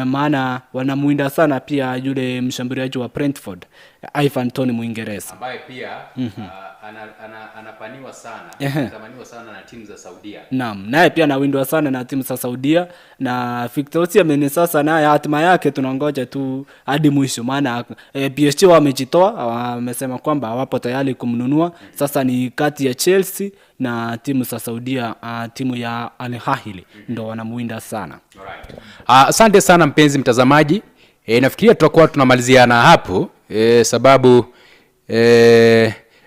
S4: maana wanamuinda sana pia yule mshambuliaji wa Brentford Ivan Toney Muingereza,
S1: ambaye pia anapaniwa sana, anapaniwa sana na timu za Saudia.
S4: Naam, naye pia anawindwa sana na timu za Saudia. Na Victor Osimhen sasa naye hatima yake tunangoja tu hadi mwisho, maana PSG wamejitoa, wamesema kwamba hawapo tayari kumnunua. Sasa ni kati ya Chelsea na timu za Saudia, timu ya Al Ahly ndo wanamuinda sana.
S1: Alright. Asante sana mpenzi mtazamaji. Nafikiria tutakuwa tunamaliziana hapo sababu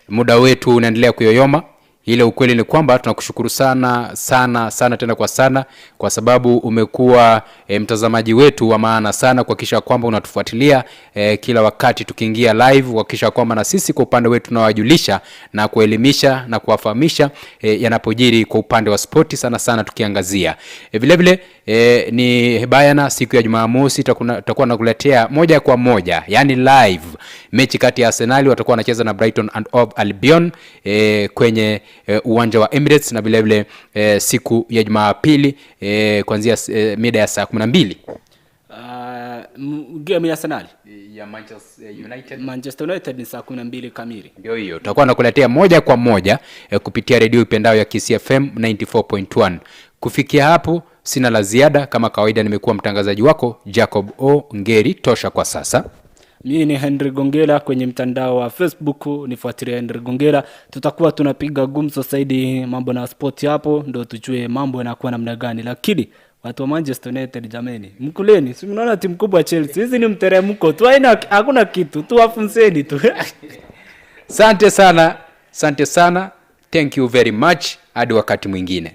S1: muda wetu unaendelea kuyoyoma. Ile ukweli ni kwamba tunakushukuru sana tena kwa sababu umekuwa mtazamaji wetu wa maana sana, kuhakikisha kwamba unatufuatilia kila wakati tukiingia live, kuhakikisha kwamba na sisi kwa upande wetu tunawajulisha na kuelimisha na kuwafahamisha yanapojiri kwa upande wa spoti sana tukiangazia. Vile vile ni bayana siku ya Jumamosi tutakuwa nakuletea moja kwa moja, yani live, mechi kati ya Arsenal watakuwa wanacheza na Brighton and Hove Albion kwenye uwanja wa Emirates, na vile vile siku ya Jumapili kuanzia mida ya saa 12
S4: game ya Arsenal
S1: ya
S4: Manchester United ni saa 12 kamili.
S1: Ndio hiyo tutakuwa nakuletea moja kwa moja kupitia redio ipendao ya Kisii FM 94.1. Kufikia hapo sina la ziada. Kama kawaida nimekuwa mtangazaji wako Jacob Ngeri tosha kwa sasa.
S4: Mimi ni Henry Gongela kwenye mtandao wa Facebook, nifuatilie Henry Gongela. Tutakuwa tunapiga gumzo zaidi mambo na sport hapo, ndio tujue mambo yanakuwa namna gani. Lakini watu wa Manchester United jameni, mkuleni, si mnaona timu kubwa Chelsea, hizi ni mteremko tu, hakuna kitu tu, wafunzeni tu.
S1: Asante sana. Thank you very much. Hadi wakati mwingine.